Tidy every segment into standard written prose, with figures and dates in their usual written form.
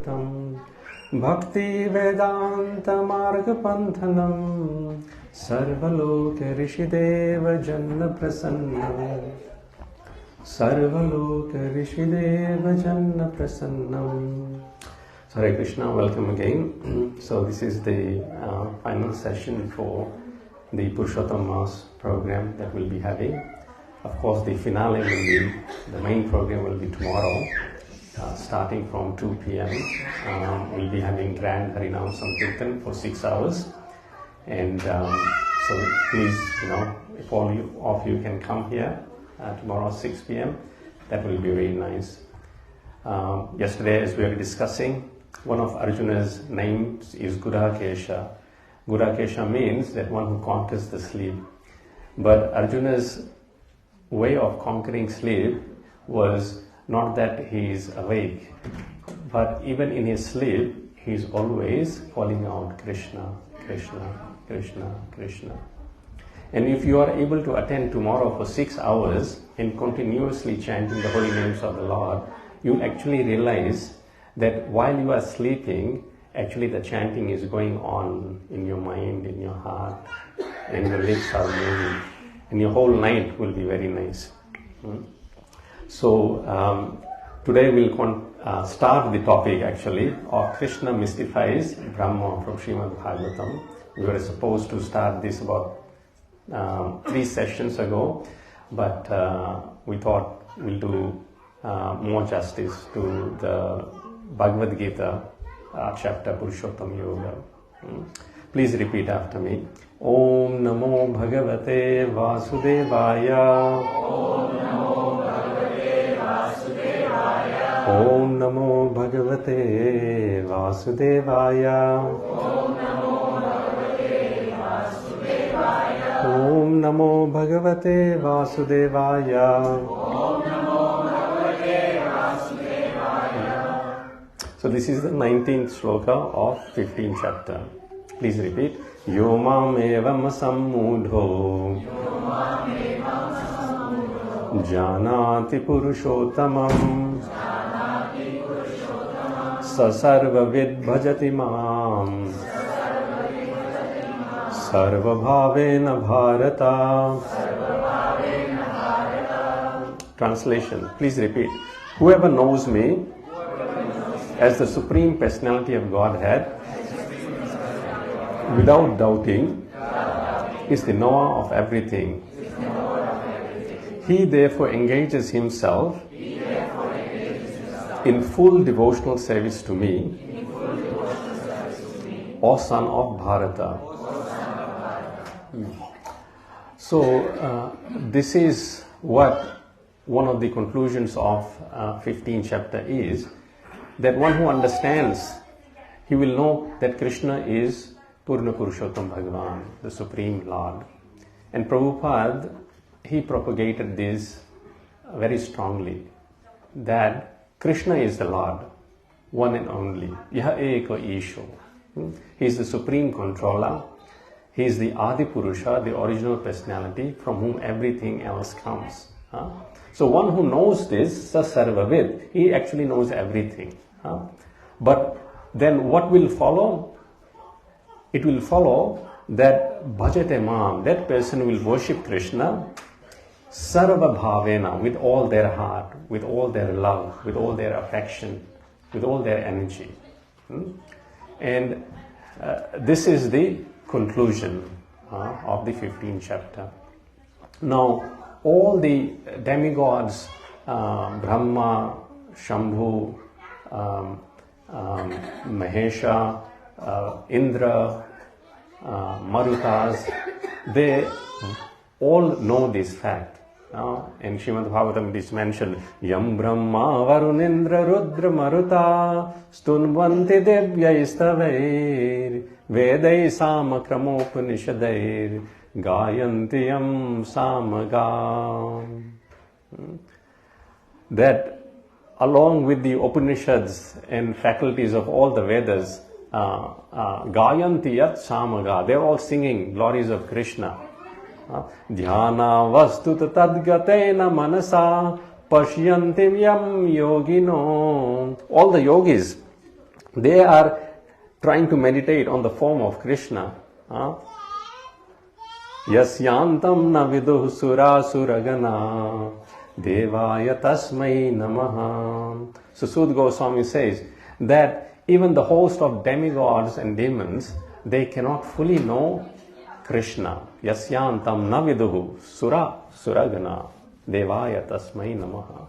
Bhagavatam Bhakti Vedanta Marga Panthanam Sarvaloka Rishideva Janna Prasannam Sarvaloka Rishideva Janna Prasannam. Hare Krishna, welcome again. So this is the final session for the Purusottam Month program that we'll be having. Of course, the finale will be, the main program will be tomorrow, starting from 2 p.m. We'll be having Grand Harinam Sankirtan for 6 hours. And so please, if all of you can come here tomorrow 6 p.m., that will be very nice. Yesterday, as we were discussing, one of Arjuna's names is Gudakesha. Gudakesha means that one who conquers the sleep. But Arjuna's way of conquering sleep was not that he is awake, but even in his sleep, he is always calling out Krishna, Krishna, Krishna, Krishna. And if you are able to attend tomorrow for 6 hours and continuously chanting the holy names of the Lord, you'll actually realize that while you are sleeping, actually the chanting is going on in your mind, in your heart, and your lips are moving. And your whole night will be very nice. So today we'll start the topic actually of Krishna mystifies Brahma from Srimad Bhagavatam. We were supposed to start this about 3 sessions ago, but we thought we'll do more justice to the Bhagavad Gita chapter Purusottam Yoga. Please repeat after me. Om Namo Bhagavate Vasudevaya. Om Namo Bhagavate Vasudevaya. Om Namo Bhagavate Vasudevaya. Om Namo Bhagavate Vasudevaya. Om Namo Bhagavate Vasudevaya. Om Namo Bhagavate Vasudevaya. So this is the 19th sloka of 15th chapter. Please repeat. Yo mam evam sammudho janati purushottamam sasarvavid bhajati mam sarvabhavena bharata. Translation. Please repeat. Whoever knows me as the Supreme Personality of Godhead without doubting is the knower of everything. He therefore engages himself in full devotional service to me, O son of Bharata. So this is what one of the conclusions of 15th chapter is, that one who understands, he will know that Krishna is Purna Purusottam Bhagavan, the Supreme Lord. And Prabhupada, he propagated this very strongly, that Krishna is the Lord, one and only. Yaha eka isho. He is the Supreme Controller. He is the Adi Purusha, the original personality from whom everything else comes. So one who knows this, sa sarvavid, he actually knows everything. But then what will follow? It will follow that bhajate mam, that person will worship Krishna sarva bhavena, with all their heart, with all their love, with all their affection, with all their energy. And this is the conclusion of the 15th chapter. Now, all the demigods, Brahma, Shambhu, Mahesha, Indra, Marutas, they all know this fact. In Srimad Bhagavatam it is mentioned, Yam Brahma Varunindra Rudra Maruta Stunvanti Devyaistaveir Vedai Samakramopanishadair Gayantiyam Samagam. That along with the Upanishads and faculties of all the Vedas, Gayantiyat Samaga, they are all singing glories of Krishna. Dhyana vastuta tadgatena manasa pashyantim yam yogino. All the yogis they are trying to meditate on the form of Krishna. Yasyantam na viduh sura suragana devaya tasmai namaha. So Sud Goswami says that even the host of demigods and demons, they cannot fully know Krishna. Yasyantam na viduh sura suragana devaya tasmai namaha.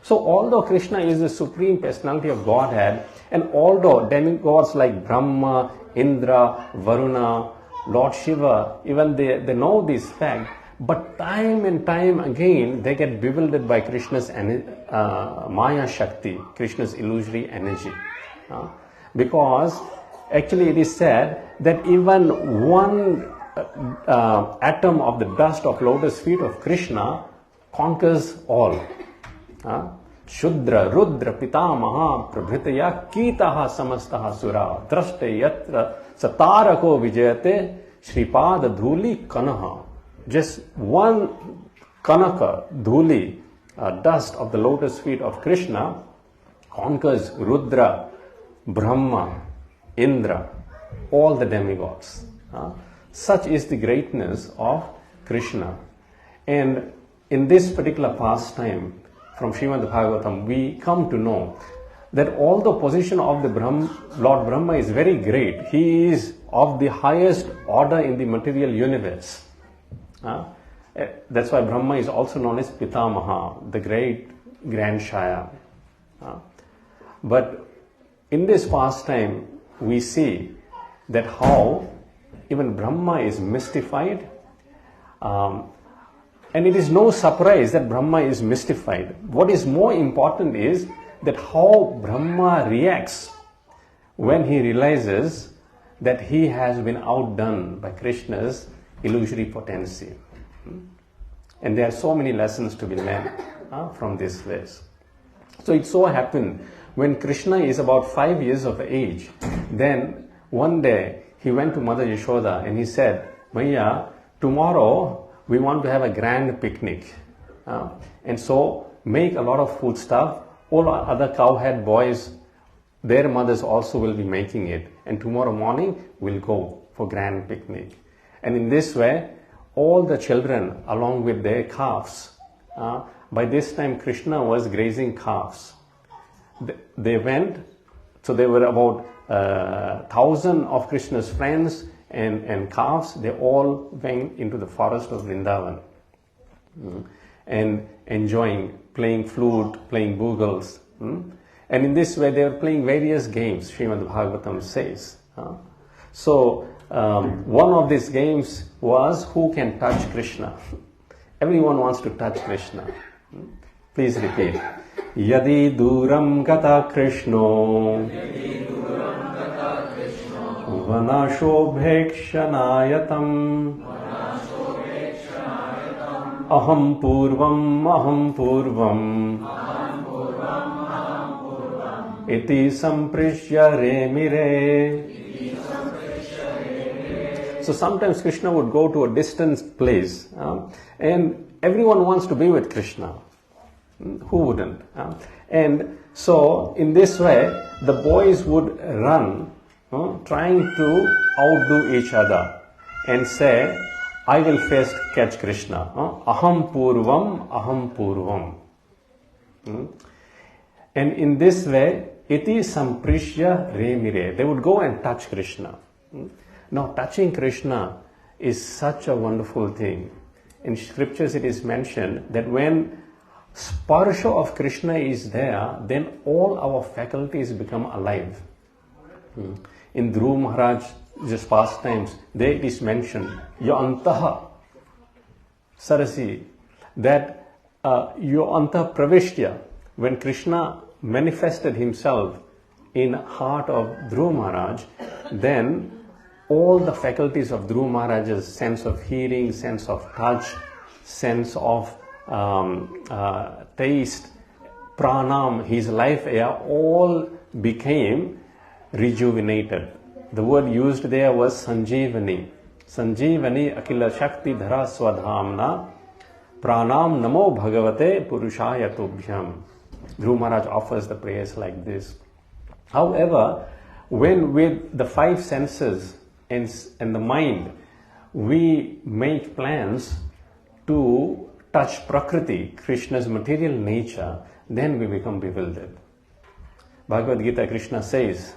So although Krishna is the supreme personality of Godhead, and although demigods like Brahma, Indra, Varuna, Lord Shiva, even they know this fact, but time and time again they get bewildered by Krishna's Maya Shakti, Krishna's illusory energy. Because actually it is said that even one atom of the dust of lotus feet of Krishna conquers all. Shudra, Rudra, Pitamaha, Prabhritaya, Kitaha, Samastaha, Sura, Drashte, Yatra, Satarako, Vijayate, Shripad, Dhuli, Kanaha. Just one Kanaka, Dhuli, dust of the lotus feet of Krishna conquers Rudra, Brahma, Indra, all the demigods. Such is the greatness of Krishna. And in this particular pastime, from Srimad Bhagavatam, we come to know that although position of the Lord Brahma is very great, he is of the highest order in the material universe. That's why Brahma is also known as Pitamaha, the great grandsire. But in this pastime, we see that how even Brahma is mystified. And it is no surprise that Brahma is mystified. What is more important is that how Brahma reacts when he realizes that he has been outdone by Krishna's illusory potency. And there are so many lessons to be learned from this verse. So it so happened when Krishna is about 5 years of age, then one day he went to Mother Yashoda and he said, Maya, tomorrow we want to have a grand picnic. And so make a lot of food stuff. All other cowhead boys, their mothers also will be making it. And tomorrow morning we'll go for grand picnic. And in this way, all the children along with their calves, by this time Krishna was grazing calves. They went, so there were about 1,000 of Krishna's friends and calves. They all went into the forest of Vrindavan and enjoying, playing flute, playing bugles. And in this way they were playing various games, Srimad Bhagavatam says. So one of these games was who can touch Krishna. Everyone wants to touch Krishna. Please repeat. Yadi duram gata Krishno vanashobhekshanayatam aham purvam iti samprishya remire. So sometimes Krishna would go to a distant place and everyone wants to be with Krishna. Who wouldn't? And so in this way the boys would run trying to outdo each other and say, I will first catch Krishna. Aham purvam. And in this way, iti samprishya remire. They would go and touch Krishna. Now touching Krishna is such a wonderful thing. In scriptures it is mentioned that when sparsha of Krishna is there, then all our faculties become alive. In Dhruv Maharaj's pastimes, there it is mentioned, Yantaha Sarasi, that Yantah Pravishtya, when Krishna manifested himself in heart of Dhruv Maharaj, then all the faculties of Dhruv Maharaj's sense of hearing, sense of touch, sense of taste, pranam, his life air, all became rejuvenated. The word used there was Sanjeevani. Sanjeevani akila shakti dhara swadhamna pranam namo bhagavate purushaya tobhyam. Dhruv Maharaj offers the prayers like this. However, when with the five senses and the mind, we make plans to touch Prakriti, Krishna's material nature, then we become bewildered. Bhagavad Gita, Krishna says,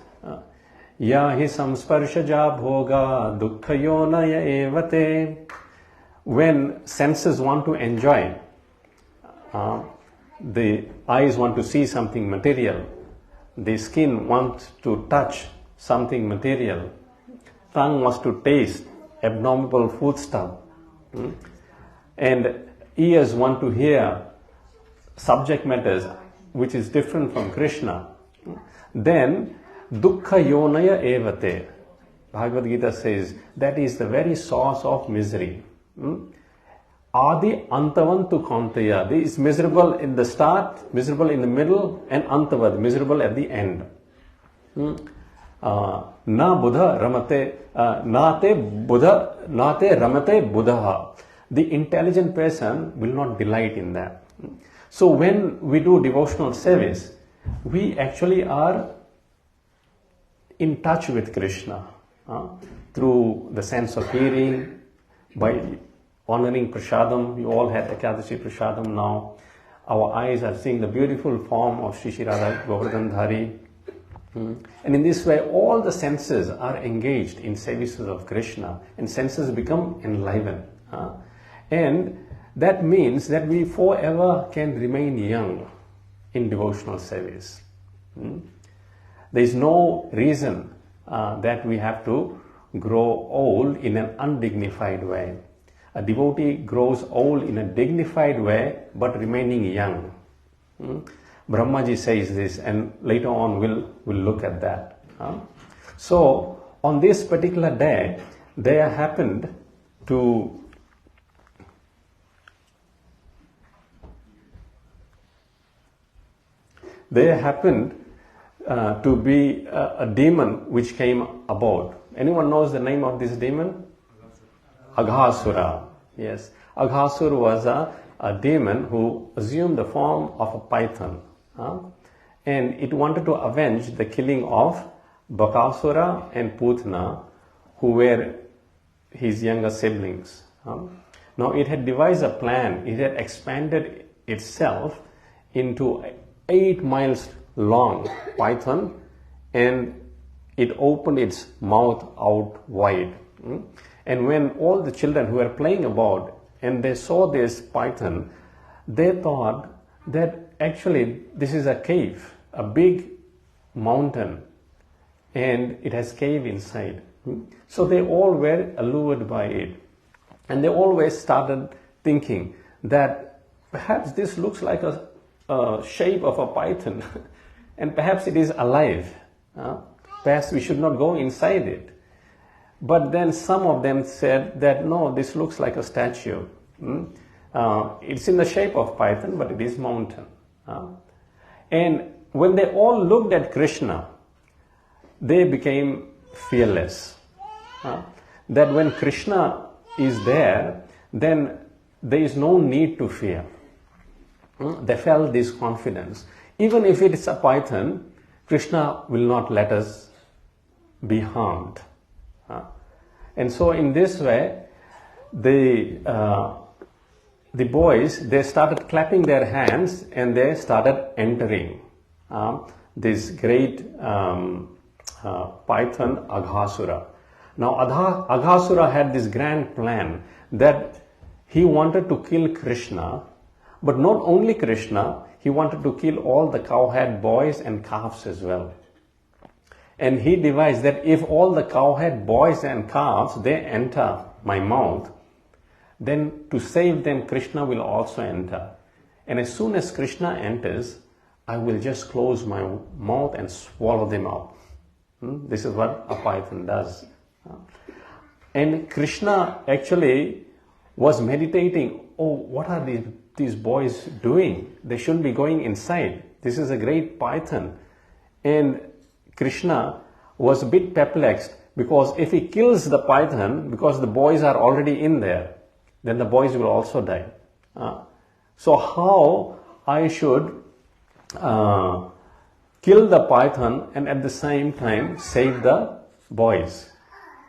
Ya hi samsparshaja bhoga dukkhayonaya evate. When senses want to enjoy, the eyes want to see something material, the skin wants to touch something material, tongue wants to taste abnormal food stuff, and ears want to hear subject matters which is different from Krishna, then dukkha yonaya evate. Bhagavad Gita says that is the very source of misery. Adi antavantu kaunteya. This is miserable in the start, miserable in the middle, and antavad, miserable at the end. Na buddha ramate, nate ramate buddha. The intelligent person will not delight in that. So when we do devotional service, we actually are in touch with Krishna through the sense of hearing, by honoring Prasadam. You all had Ekadashi Prasadam now. Our eyes are seeing the beautiful form of Shri Shri Radha Govardhan Dhari. And in this way, all the senses are engaged in services of Krishna, and senses become enlivened. And that means that we forever can remain young in devotional service. There is no reason that we have to grow old in an undignified way. A devotee grows old in a dignified way, but remaining young. Brahmaji says this, and later on we'll look at that. So, on this particular day, there happened to be a demon which came about. Anyone knows the name of this demon? Aghasura. Yes. Aghasura was a demon who assumed the form of a python. And it wanted to avenge the killing of Bakasura and Putna, who were his younger siblings. Now it had devised a plan. It had expanded itself into 8 miles long python, and it opened its mouth out wide. And when all the children who were playing about and they saw this python, they thought that actually this is a cave, a big mountain, and it has cave inside. So they all were allured by it. And they always started thinking that perhaps this looks like a shape of a python and perhaps it is alive. Perhaps we should not go inside it. But then some of them said that no, this looks like a statue. It's in the shape of python, but it is mountain. And when they all looked at Krishna, they became fearless. That when Krishna is there, then there is no need to fear. They felt this confidence. Even if it is a python, Krishna will not let us be harmed. And so in this way, the boys, they started clapping their hands and they started entering this great python Aghasura. Now Aghasura had this grand plan that he wanted to kill Krishna, but not only Krishna, he wanted to kill all the cowherd boys and calves as well. And he devised that if all the cowherd boys and calves, they enter my mouth, then to save them, Krishna will also enter. And as soon as Krishna enters, I will just close my mouth and swallow them up. This is what a python does. And Krishna actually was meditating, oh, what are these boys doing? They shouldn't be going inside. This is a great python. And Krishna was a bit perplexed, because if he kills the python, because the boys are already in there, then the boys will also die. So how I should kill the python and at the same time save the boys.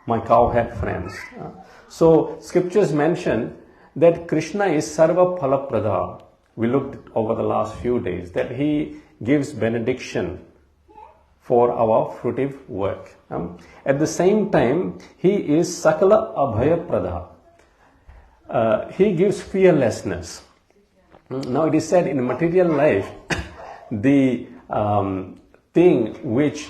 My cowhead friends. So scriptures mention that Krishna is Sarva Phalaprada. We looked over the last few days that he gives benediction for our fruitive work. At the same time, he is Sakala Abhaya Prada. He gives fearlessness. Now it is said in material life, the thing which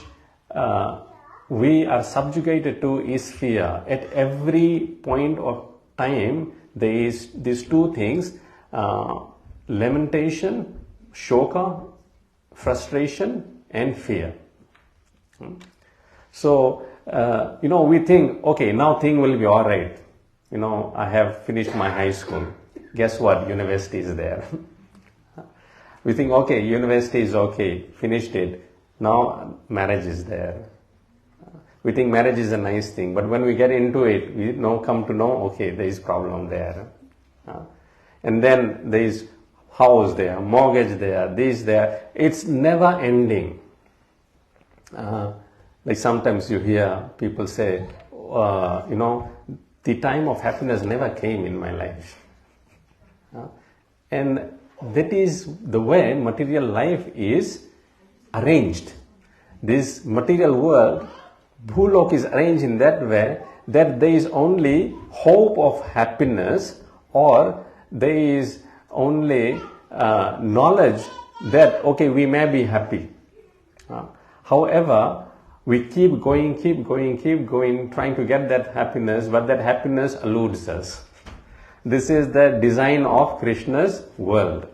we are subjugated to is fear. At every point of time, there is these two things, lamentation, shoka, frustration, and fear. So, we think, okay, now thing will be all right. I have finished my high school. Guess what? University is there. We think, okay, university is okay, finished it. Now marriage is there. We think marriage is a nice thing, but when we get into it, we come to know, okay, there is problem there. And then there is house there, mortgage there, this there. It's never ending. Like sometimes you hear people say, the time of happiness never came in my life. And that is the way material life is arranged. This material world, Bhulok, is arranged in that way that there is only hope of happiness, or there is only knowledge that, okay, we may be happy. However, we keep going, trying to get that happiness, but that happiness eludes us. This is the design of Krishna's world.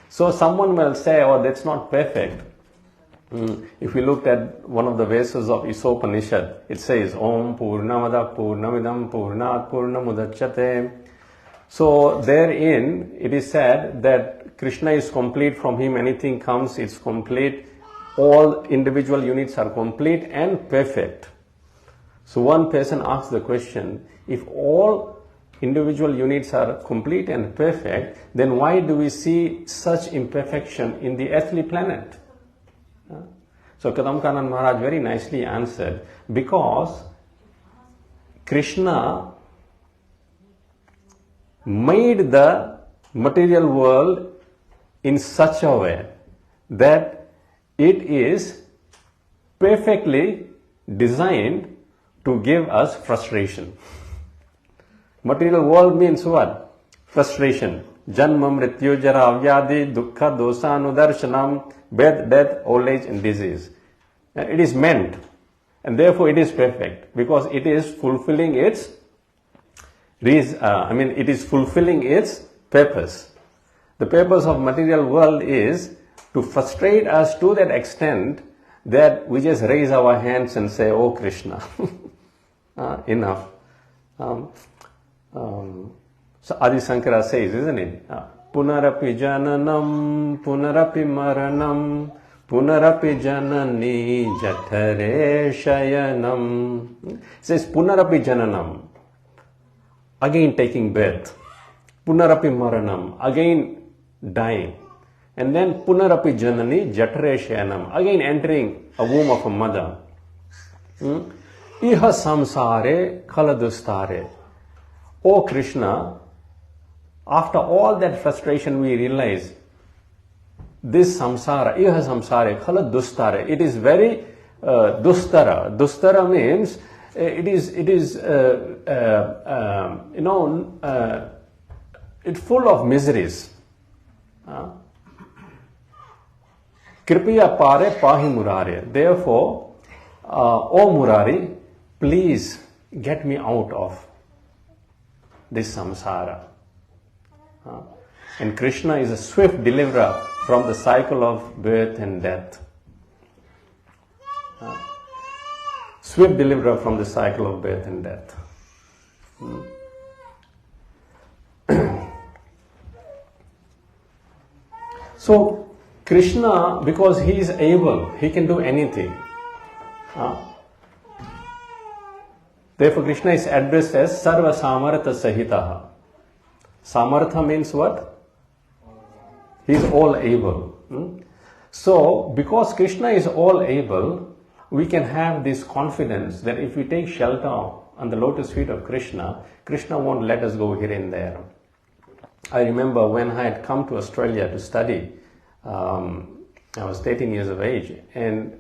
So someone will say, oh, that's not perfect. If we looked at one of the verses of Isopanishad, it says, Om Purnamada Purnamidam Purnat Purnamudachyate. So therein, it is said that Krishna is complete, from him anything comes, it's complete. All individual units are complete and perfect. So one person asks the question, if all individual units are complete and perfect, then why do we see such imperfection in the earthly planet? So Kadamkanan Maharaj very nicely answered, because Krishna made the material world in such a way that it is perfectly designed to give us frustration. Material world means what? Frustration. Janma, mrityu, jara, vyadi, dukkha, dosa, anudarshanam, birth, death, old age and disease. It is meant, and therefore it is perfect, because it is fulfilling its it is fulfilling its purpose. The purpose of material world is to frustrate us to that extent that we just raise our hands and say, oh Krishna, enough. So Adi Sankara says, isn't it? Punarapi jananam, punarapi maranam, punarapi janani jathare shayanam. It says punarapi jananam, again taking birth. Punarapi maranam, again dying. And then punarapi janani jathare shayanam, again entering a womb of a mother. Iha samsare khaladustare. O Krishna, after all that frustration we realize, this samsara, iha samsare, khala dustare, it is very dustara. Dustara means it's full of miseries. Kripiya pare pahi murare. Therefore, O Murari, please get me out of this samsara. And Krishna is a swift deliverer from the cycle of birth and death. Swift deliverer from the cycle of birth and death. So Krishna, because he is able, he can do anything. Therefore Krishna is addressed as Sarva Samartha Sahitaha. Samartha means what? He is all able. So, because Krishna is all able, we can have this confidence that if we take shelter on the lotus feet of Krishna, Krishna won't let us go here and there. I remember when I had come to Australia to study, I was 18 years of age, and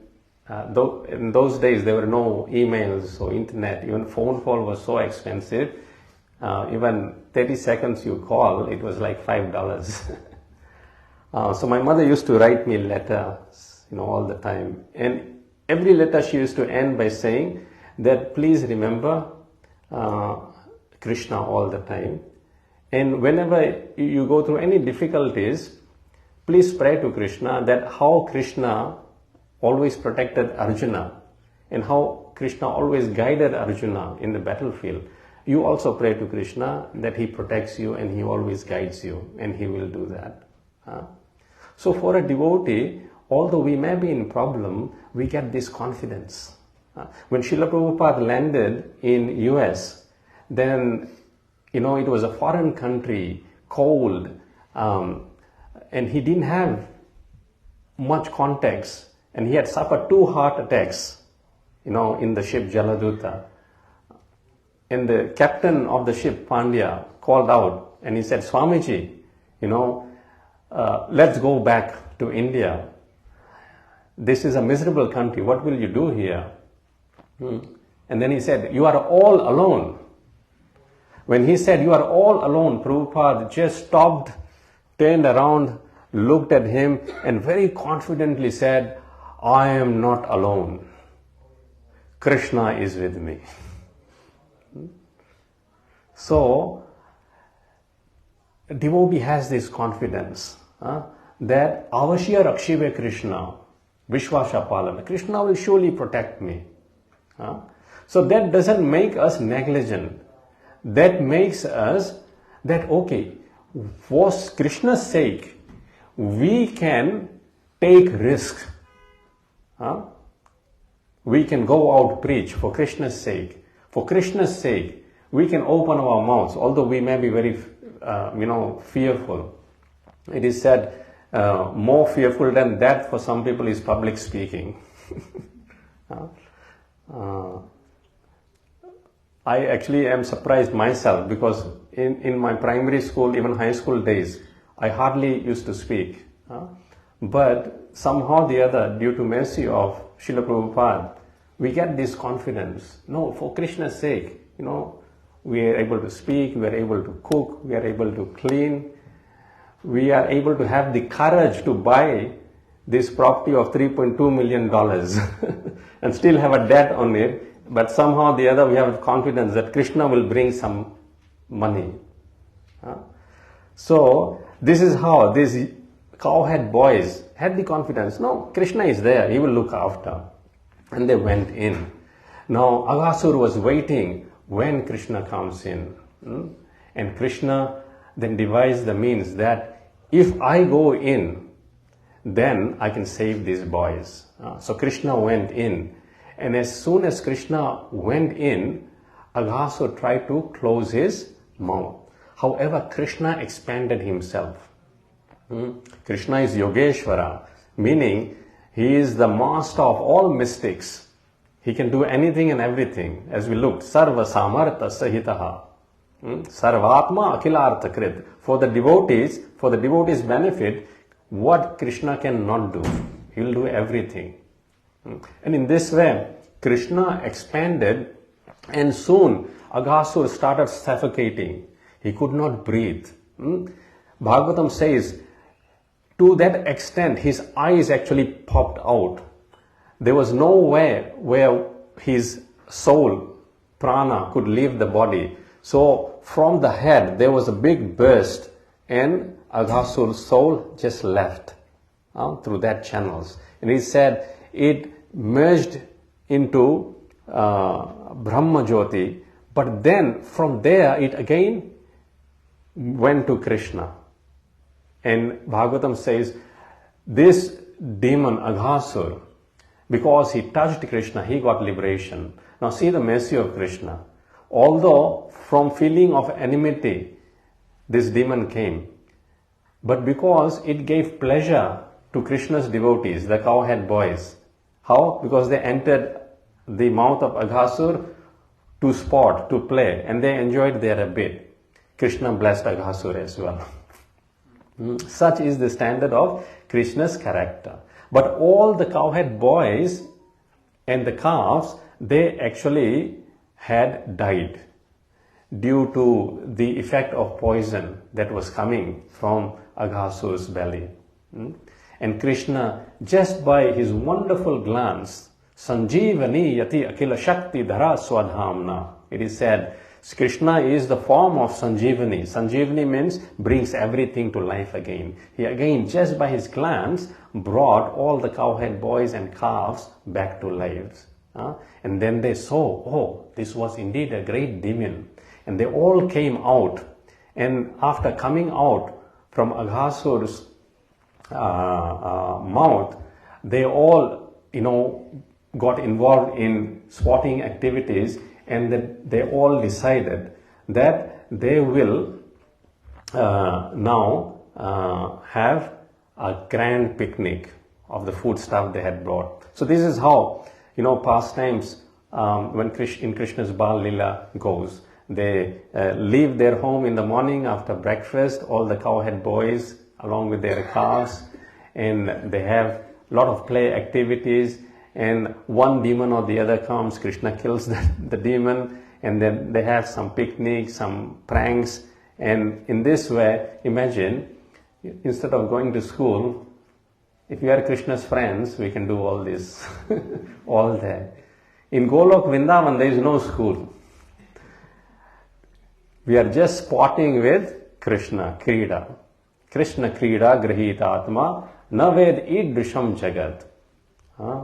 in those days there were no emails or internet, even phone call was so expensive. Even 30 seconds you call, it was like $5. So my mother used to write me letters, all the time. And every letter she used to end by saying that please remember Krishna all the time. And whenever you go through any difficulties, please pray to Krishna that how Krishna always protected Arjuna and how Krishna always guided Arjuna in the battlefield. You also pray to Krishna that he protects you and he always guides you, and he will do that. So for a devotee, although we may be in problem, we get this confidence. When Srila Prabhupada landed in US, then, it was a foreign country, cold, and he didn't have much context, and he had suffered 2 heart attacks, in the ship Jaladuta. And the captain of the ship, Pandya, called out and he said, Swamiji, let's go back to India. This is a miserable country. What will you do here? And then he said, you are all alone. When he said, you are all alone, Prabhupada just stopped, turned around, looked at him, and very confidently said, I am not alone. Krishna is with me. So, a devotee has this confidence that avashya rakshive Krishna, Vishwasha Palana, Krishna will surely protect me. So that doesn't make us negligent. That makes us that, okay, for Krishna's sake, we can take risk. We can go out preach for Krishna's sake. For Krishna's sake, we can open our mouths, although we may be very, fearful. It is said, more fearful than that for some people is public speaking. I actually am surprised myself because in my primary school, even high school days, I hardly used to speak. But somehow or the other, due to mercy of Srila Prabhupada, we get this confidence. No, for Krishna's sake, we are able to speak, we are able to cook, we are able to clean, we are able to have the courage to buy this property of $3.2 million and still have a debt on it, but somehow or the other we have confidence that Krishna will bring some money. So this is how these cowhead boys had the confidence. No, Krishna is there, he will look after. And they went in. Now Aghasur was waiting when Krishna comes in. And Krishna then devised the means that if I go in, then I can save these boys. So Krishna went in. And as soon as Krishna went in, Aghasur tried to close his mouth. However, Krishna expanded himself. Krishna is Yogeshwara, meaning he is the master of all mystics. He can do anything and everything. As we looked, Sarva Samartha Sahitaha. Sarvatma Akhilartha Krit. For the devotees' benefit, what Krishna cannot do, he will do everything. And in this way, Krishna expanded, and soon Aghasur started suffocating. He could not breathe. Bhagavatam says, to that extent, his eyes actually popped out. There was no way where his soul, prana, could leave the body. So from the head, there was a big burst, and Aghasur's soul just left through that channels. And he said it merged into Brahma Jyoti, but then from there it again went to Krishna. And Bhagavatam says, this demon Aghasur, because he touched Krishna, he got liberation. Now see the mercy of Krishna. Although from feeling of enmity, this demon came, but because it gave pleasure to Krishna's devotees, the cowhead boys. How? Because they entered the mouth of Aghasur to sport, to play, and they enjoyed there a bit. Krishna blessed Aghasur as well. Such is the standard of Krishna's character. But all the cowhead boys and the calves, they actually had died due to the effect of poison that was coming from Aghasur's belly. And Krishna, just by his wonderful glance, Sanjeevani yati akila shakti dhara swadhamna. It is said, Krishna is the form of Sanjeevani. Sanjeevani means brings everything to life again. He again, just by his glance, brought all the cowhead boys and calves back to life. And then they saw, oh, this was indeed a great demon. And they all came out. And after coming out from Aghasur's mouth, they all, got involved in sporting activities, and that they all decided that they will now have a grand picnic of the food stuff they had brought. So this is how, pastimes when in Krishna's Bal Lila goes. They leave their home in the morning after breakfast, all the cowhead boys along with their calves, and they have a lot of play activities, and one demon or the other comes, Krishna kills the demon, and then they have some picnics, some pranks, and in this way, imagine, instead of going to school, if we are Krishna's friends, we can do all this, all that. In Golok Vrindavan, there is no school. We are just sporting with Krishna, Krida. Krishna Krida Grahita Atma Naved Idrisham Jagat.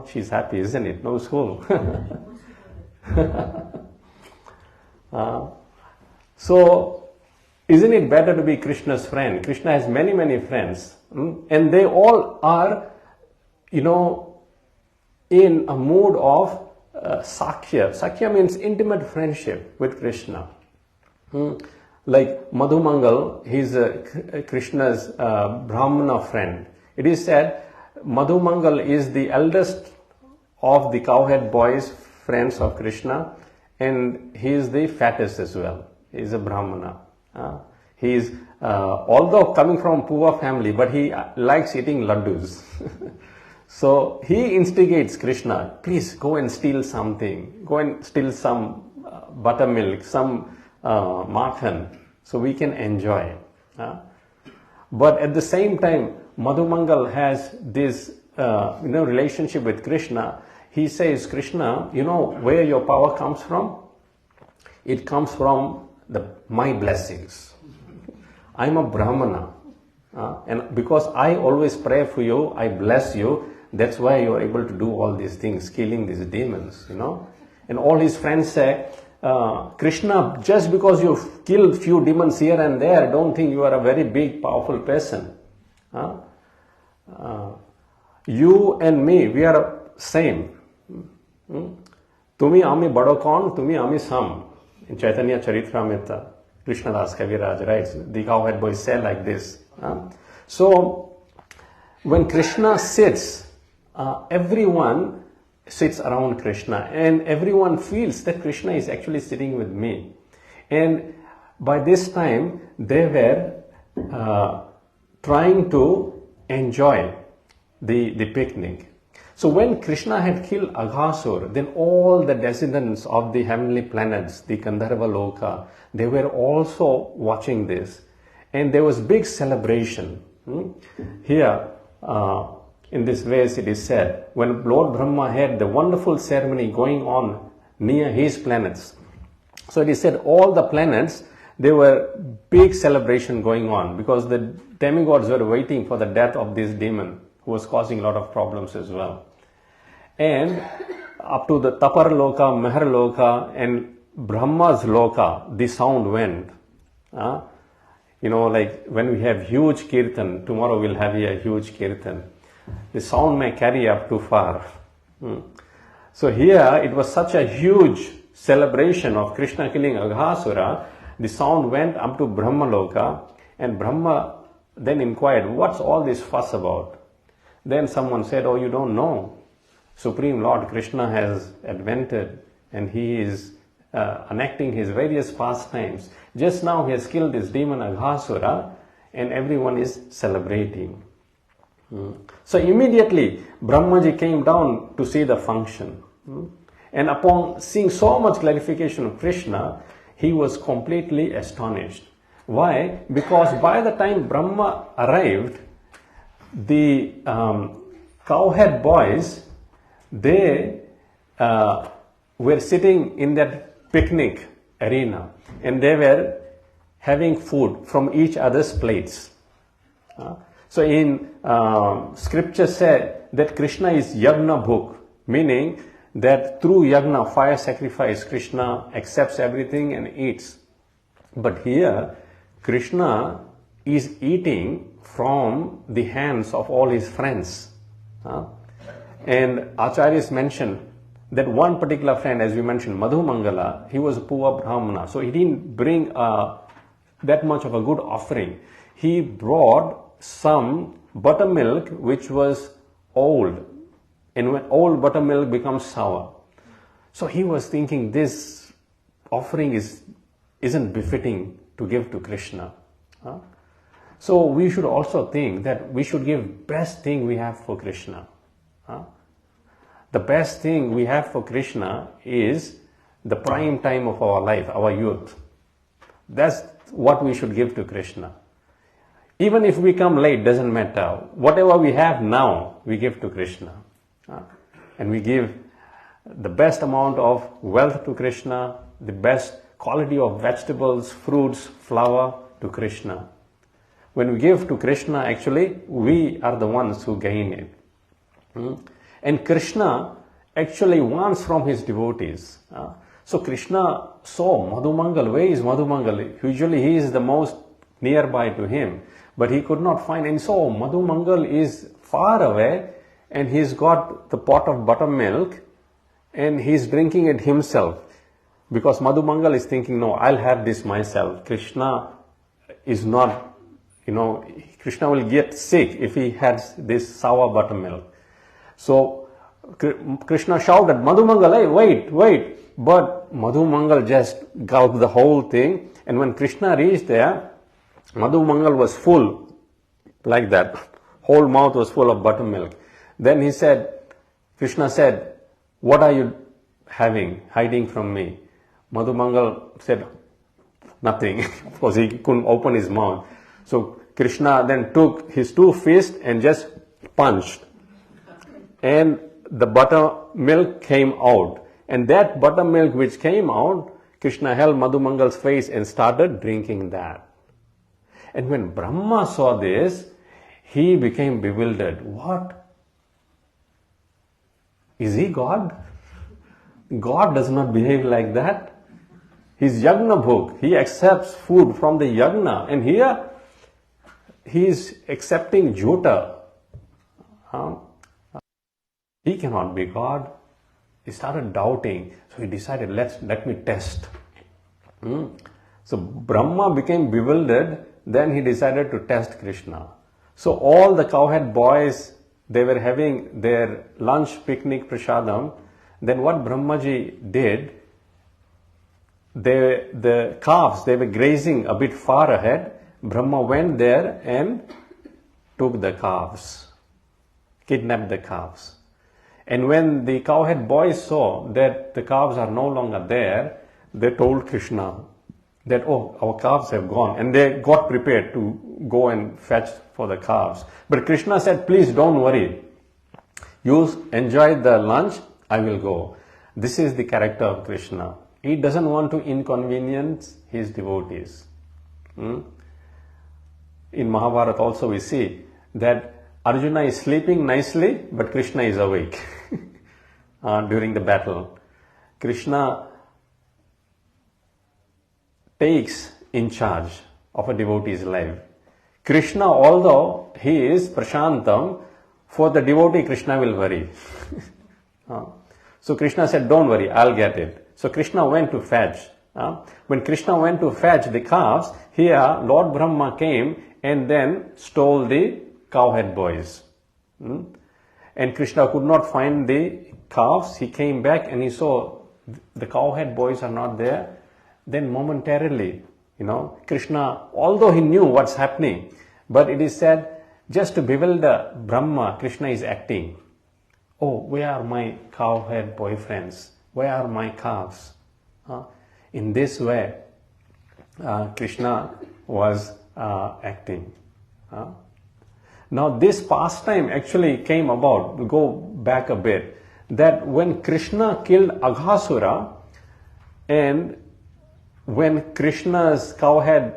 She's happy, isn't it? No school. So, isn't it better to be Krishna's friend? Krishna has many, many friends. And they all are, in a mood of Sakhya. Sakhya means intimate friendship with Krishna. Like Madhumangal, he's Krishna's Brahmana friend. It is said Madhumangal is the eldest of the cowhead boys, friends of Krishna, and he is the fattest as well. He is a Brahmana. He is, although coming from poor family, but he likes eating laddus. So he instigates Krishna, please go and steal something. Go and steal some buttermilk, some makhan, so we can enjoy. But at the same time, Madhumangal has this relationship with Krishna. He says, Krishna, where your power comes from? It comes from my blessings. I'm a Brahmana. And because I always pray for you, I bless you, that's why you're able to do all these things, killing these demons, And all his friends say, Krishna, just because you've killed few demons here and there, don't think you are a very big, powerful person. You and me, we are same. Tumi ami badokon, tumi ami sam. In Chaitanya Charitamrita, Krishnadas Kaviraj writes, the cowhead boys say like this. So, when Krishna sits, everyone sits around Krishna, and everyone feels that Krishna is actually sitting with me. And by this time, they were trying to enjoy the picnic. So when Krishna had killed Aghasur, then all the descendants of the heavenly planets, the Gandharva Loka, they were also watching this. And there was big celebration. Here, in this verse it is said, when Lord Brahma had the wonderful ceremony going on near his planets. So it is said all the planets, there were big celebration going on because the demigods were waiting for the death of this demon who was causing a lot of problems as well. And up to the Tapar Loka, Mahar Loka and Brahma's Loka, the sound went. Like when we have huge kirtan, tomorrow we'll have a huge kirtan. The sound may carry up too far. So here it was such a huge celebration of Krishna killing Aghasura. The sound went up to Brahma Loka, and Brahma then inquired, what's all this fuss about? Then someone said, oh, you don't know. Supreme Lord Krishna has advented and he is enacting his various pastimes. Just now he has killed this demon Aghasura and everyone is celebrating. So immediately Brahmaji came down to see the function. And upon seeing so much clarification of Krishna, he was completely astonished. Why? Because by the time Brahma arrived, the cowhead boys, they were sitting in that picnic arena and they were having food from each other's plates. So in scripture said that Krishna is Yagna Bhuk, meaning that through Yagna, fire sacrifice, Krishna accepts everything and eats. But here, Krishna is eating from the hands of all his friends. And Acharyas mentioned that one particular friend, as we mentioned, Madhu Mangala, he was a poor Brahmana. So he didn't bring that much of a good offering. He brought some buttermilk which was old. And when old buttermilk becomes sour. So he was thinking this offering isn't befitting to give to Krishna. So we should also think that we should give best thing we have for Krishna. The best thing we have for Krishna is the prime time of our life, our youth. That's what we should give to Krishna. Even if we come late, doesn't matter. Whatever we have now, we give to Krishna. And we give the best amount of wealth to Krishna, the best quality of vegetables, fruits, flour to Krishna. When we give to Krishna, actually, we are the ones who gain it. And Krishna actually wants from his devotees. So Krishna saw Madhumangal. Where is Madhumangal? Usually he is the most nearby to him. But he could not find. And so Madhumangal is far away. And he's got the pot of buttermilk and he's drinking it himself. Because Madhumangal is thinking, no, I'll have this myself. Krishna is not, Krishna will get sick if he has this sour buttermilk. So Krishna shouted, Madhumangal, hey, wait. But Madhumangal just gulped the whole thing. And when Krishna reached there, Madhumangal was full, like that. Whole mouth was full of buttermilk. Then Krishna said, what are you having, hiding from me? Madhumangal said, nothing, because he couldn't open his mouth. So Krishna then took his two fists and just punched. And the buttermilk came out. And that buttermilk which came out, Krishna held Madhumangal's face and started drinking that. And when Brahma saw this, he became bewildered. What? Is he God? God does not behave like that. He's Yagna Bhuk. He accepts food from the Yagna. And here, he is accepting Jota. He cannot be God. He started doubting. So he decided, let me test. So Brahma became bewildered. Then he decided to test Krishna. So all the cowhead boys, they were having their lunch picnic prasadam. Then what Brahmaji did, the calves, they were grazing a bit far ahead. Brahma went there and took the calves, kidnapped the calves. And when the cowhead boys saw that the calves are no longer there, they told Krishna that, oh, our calves have gone. And they got prepared to go and fetch for the calves. But Krishna said, please don't worry. You enjoy the lunch, I will go. This is the character of Krishna. He doesn't want to inconvenience his devotees. In Mahabharata also we see that Arjuna is sleeping nicely, but Krishna is awake during the battle. Krishna takes in charge of a devotee's life. Krishna, although he is Prashantam, for the devotee Krishna will worry. So Krishna said, don't worry, I'll get it. So Krishna went to fetch. When Krishna went to fetch the calves, here Lord Brahma came and then stole the cowhead boys. and Krishna could not find the calves. He came back and he saw the cowhead boys are not there. Then momentarily, Krishna, although he knew what's happening, but it is said, just to bewilder Brahma, Krishna is acting. Oh, where are my cowhead boyfriends? Where are my calves? In this way, Krishna was acting. Now this pastime actually came about, we'll go back a bit, that when Krishna killed Aghasura, and when Krishna's cowhead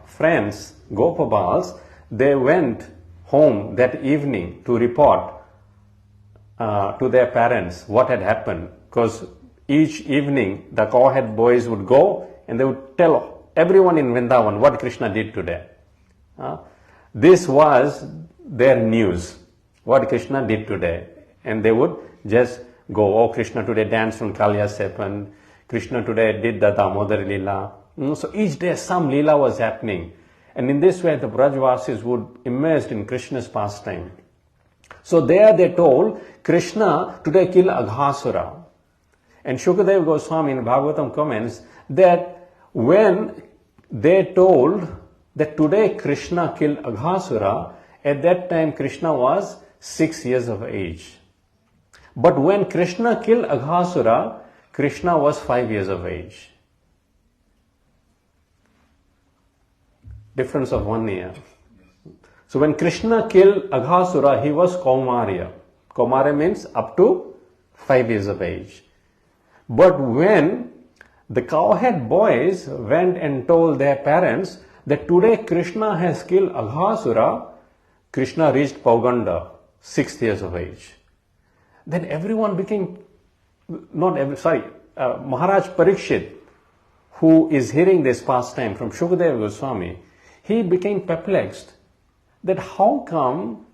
friends, Gopabals, they went home that evening to report to their parents what had happened. Because each evening the cowhead boys would go and they would tell everyone in Vrindavan what Krishna did today. This was their news, what Krishna did today. And they would just go, oh, Krishna today danced on Kalyasepan, Krishna today did the Damodar Leela. So each day some Leela was happening. And in this way the Brajvasis would immersed in Krishna's pastime. So there they told, Krishna today killed Aghasura. And Shukadeva Goswami in Bhagavatam comments that when they told that today Krishna killed Aghasura, at that time Krishna was 6 years of age. But when Krishna killed Aghasura, Krishna was 5 years of age. Difference of 1 year. So when Krishna killed Aghasura, he was Kaumarya. Kaumarya means up to 5 years of age. But when the cowhead boys went and told their parents that today Krishna has killed Aghasura, Krishna reached Pauganda, 6 years of age. Then everyone became, Maharaj Parikshit, who is hearing this pastime from Shukadeva Goswami, he became perplexed that how come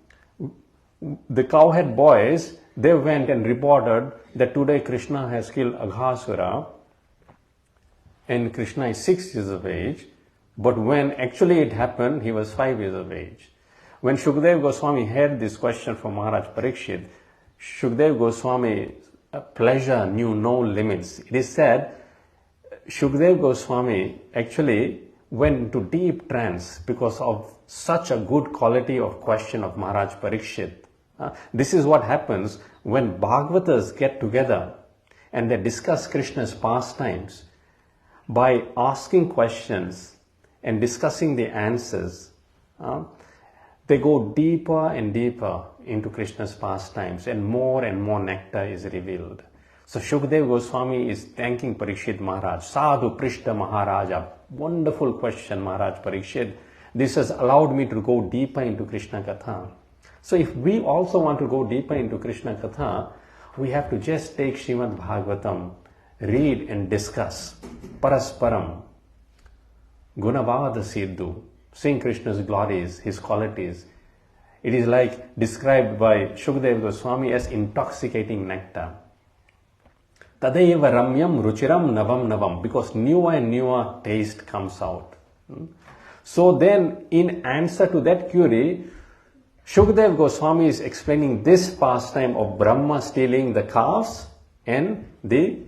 the cowhead boys, they went and reported that today Krishna has killed Aghasura and Krishna is 6 years of age, but when actually it happened, he was 5 years of age. When Shukadeva Goswami heard this question from Maharaj Parikshit, Shukadeva Goswami's pleasure knew no limits. It is said Shukadeva Goswami actually went into deep trance because of such a good quality of question of Maharaj Parikshit. This is what happens when Bhagavatas get together and they discuss Krishna's pastimes. By asking questions and discussing the answers, they go deeper and deeper into Krishna's pastimes and more nectar is revealed. So Shukadeva Goswami is thanking Parikshit Maharaj. Sadhu Prishta Maharaja. Wonderful question, Maharaj Parikshit. This has allowed me to go deeper into Krishna Katha. So if we also want to go deeper into Krishna Katha, we have to just take Srimad Bhagavatam, read and discuss. Parasparam. Gunavada Siddhu. Sing Krishna's glories, his qualities. It is like described by Shukadeva Goswami as intoxicating nectar. Tadaiva ramyam ruchiram navam navam, because newer and newer taste comes out. So then, in answer to that query, Shukadeva Goswami is explaining this pastime of Brahma stealing the calves and the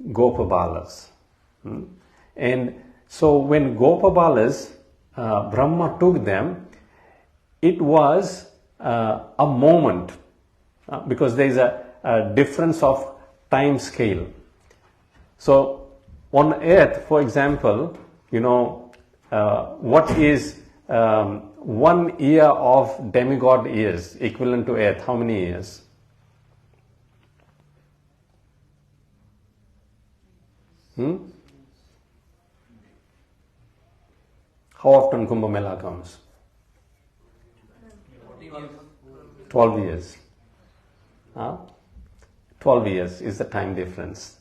Gopabalas. And so when Gopabalas, Brahma took them, it was a moment, because there is a difference of time scale. So on earth, for example, what is 1 year of demigod years equivalent to earth? How many years? How often Kumbh Mela comes? 12 years. 12 years is the time difference.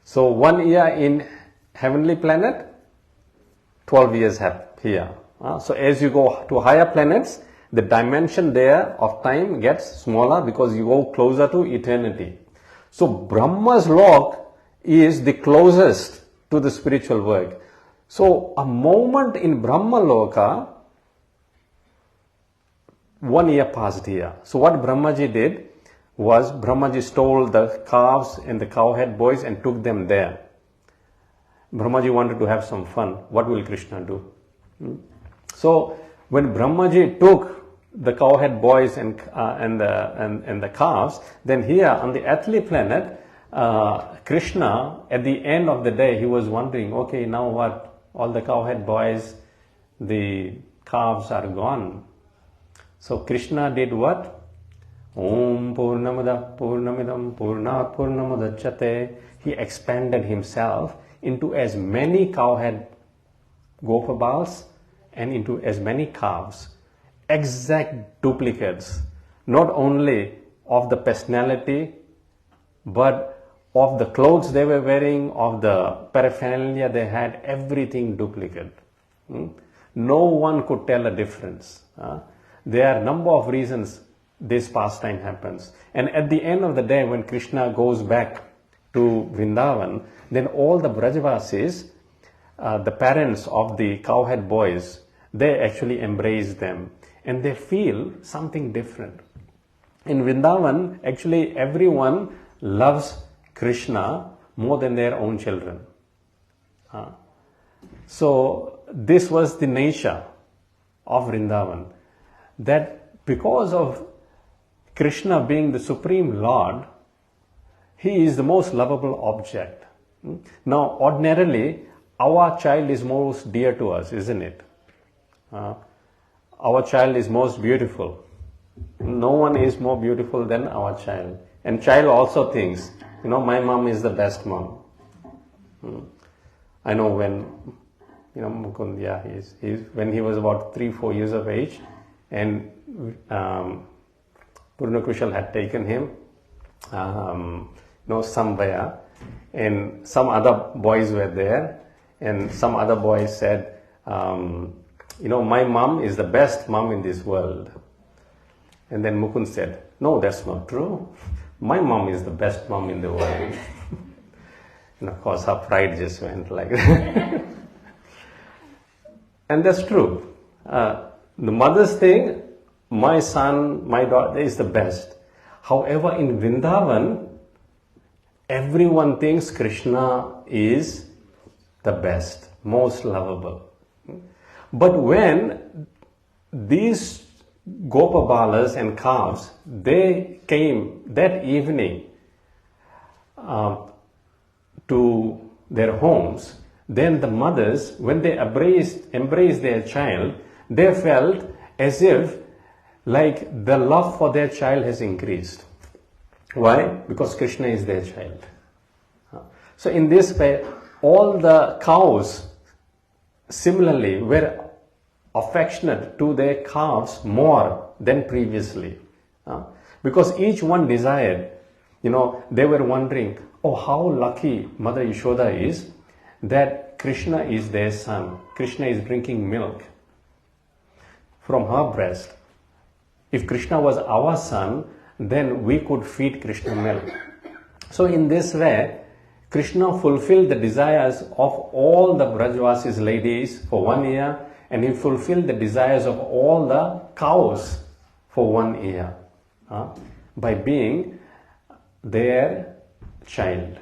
So 1 year in heavenly planet, 12 years here. So as you go to higher planets, the dimension there of time gets smaller because you go closer to eternity. So Brahma's lok is the closest to the spiritual work. So a moment in Brahma Loka 1 year passed here. So what Brahmaji did was, Brahmaji stole the calves and the cowhead boys and took them there. Brahmaji wanted to have some fun. What will Krishna do? So when Brahmaji took the cowhead boys and the calves, then here on the earthly planet, Krishna, at the end of the day, he was wondering, okay, now what? All the cowhead boys, the calves are gone. So Krishna did what? Om Purnamada Purnamidam Purnat Purnamudachyate. He expanded himself into as many cowhead gopabals and into as many calves, exact duplicates, not only of the personality, but of the clothes they were wearing, of the paraphernalia they had, everything duplicate. No one could tell a difference. There are a number of reasons this pastime happens. And at the end of the day, when Krishna goes back to Vrindavan, then all the Brajavasis, the parents of the cowhead boys, they actually embrace them and they feel something different. In Vrindavan, actually everyone loves Krishna more than their own children. So this was the nature of Vrindavan, that because of Krishna being the Supreme Lord, he is the most lovable object. Now, ordinarily, our child is most dear to us, isn't it? Our child is most beautiful. No one is more beautiful than our child. And child also thinks, my mom is the best mom. I know when, Mukund, when he was about 3-4 years of age, and Purnakushal had taken him somewhere, and some other boys were there, and some other boys said, my mom is the best mom in this world. And then Mukund said, no, that's not true. My mom is the best mom in the world. And of course, her pride just went like that. And that's true. The mother's thing, my son, my daughter is the best. However, in Vrindavan, everyone thinks Krishna is the best, most lovable. But when these Gopabalas and calves, they came that evening to their homes, then the mothers, when they embraced their child, they felt as if like the love for their child has increased. Why? Because Krishna is their child. So in this way, all the cows similarly were affectionate to their calves more than previously. Because each one desired, they were wondering, oh, how lucky Mother Yashoda is that Krishna is their son. Krishna is drinking milk from her breast. If Krishna was our son, then we could feed Krishna milk. So in this way, Krishna fulfilled the desires of all the Brajavasis ladies for 1 year, and he fulfilled the desires of all the cows for 1 year by being their child.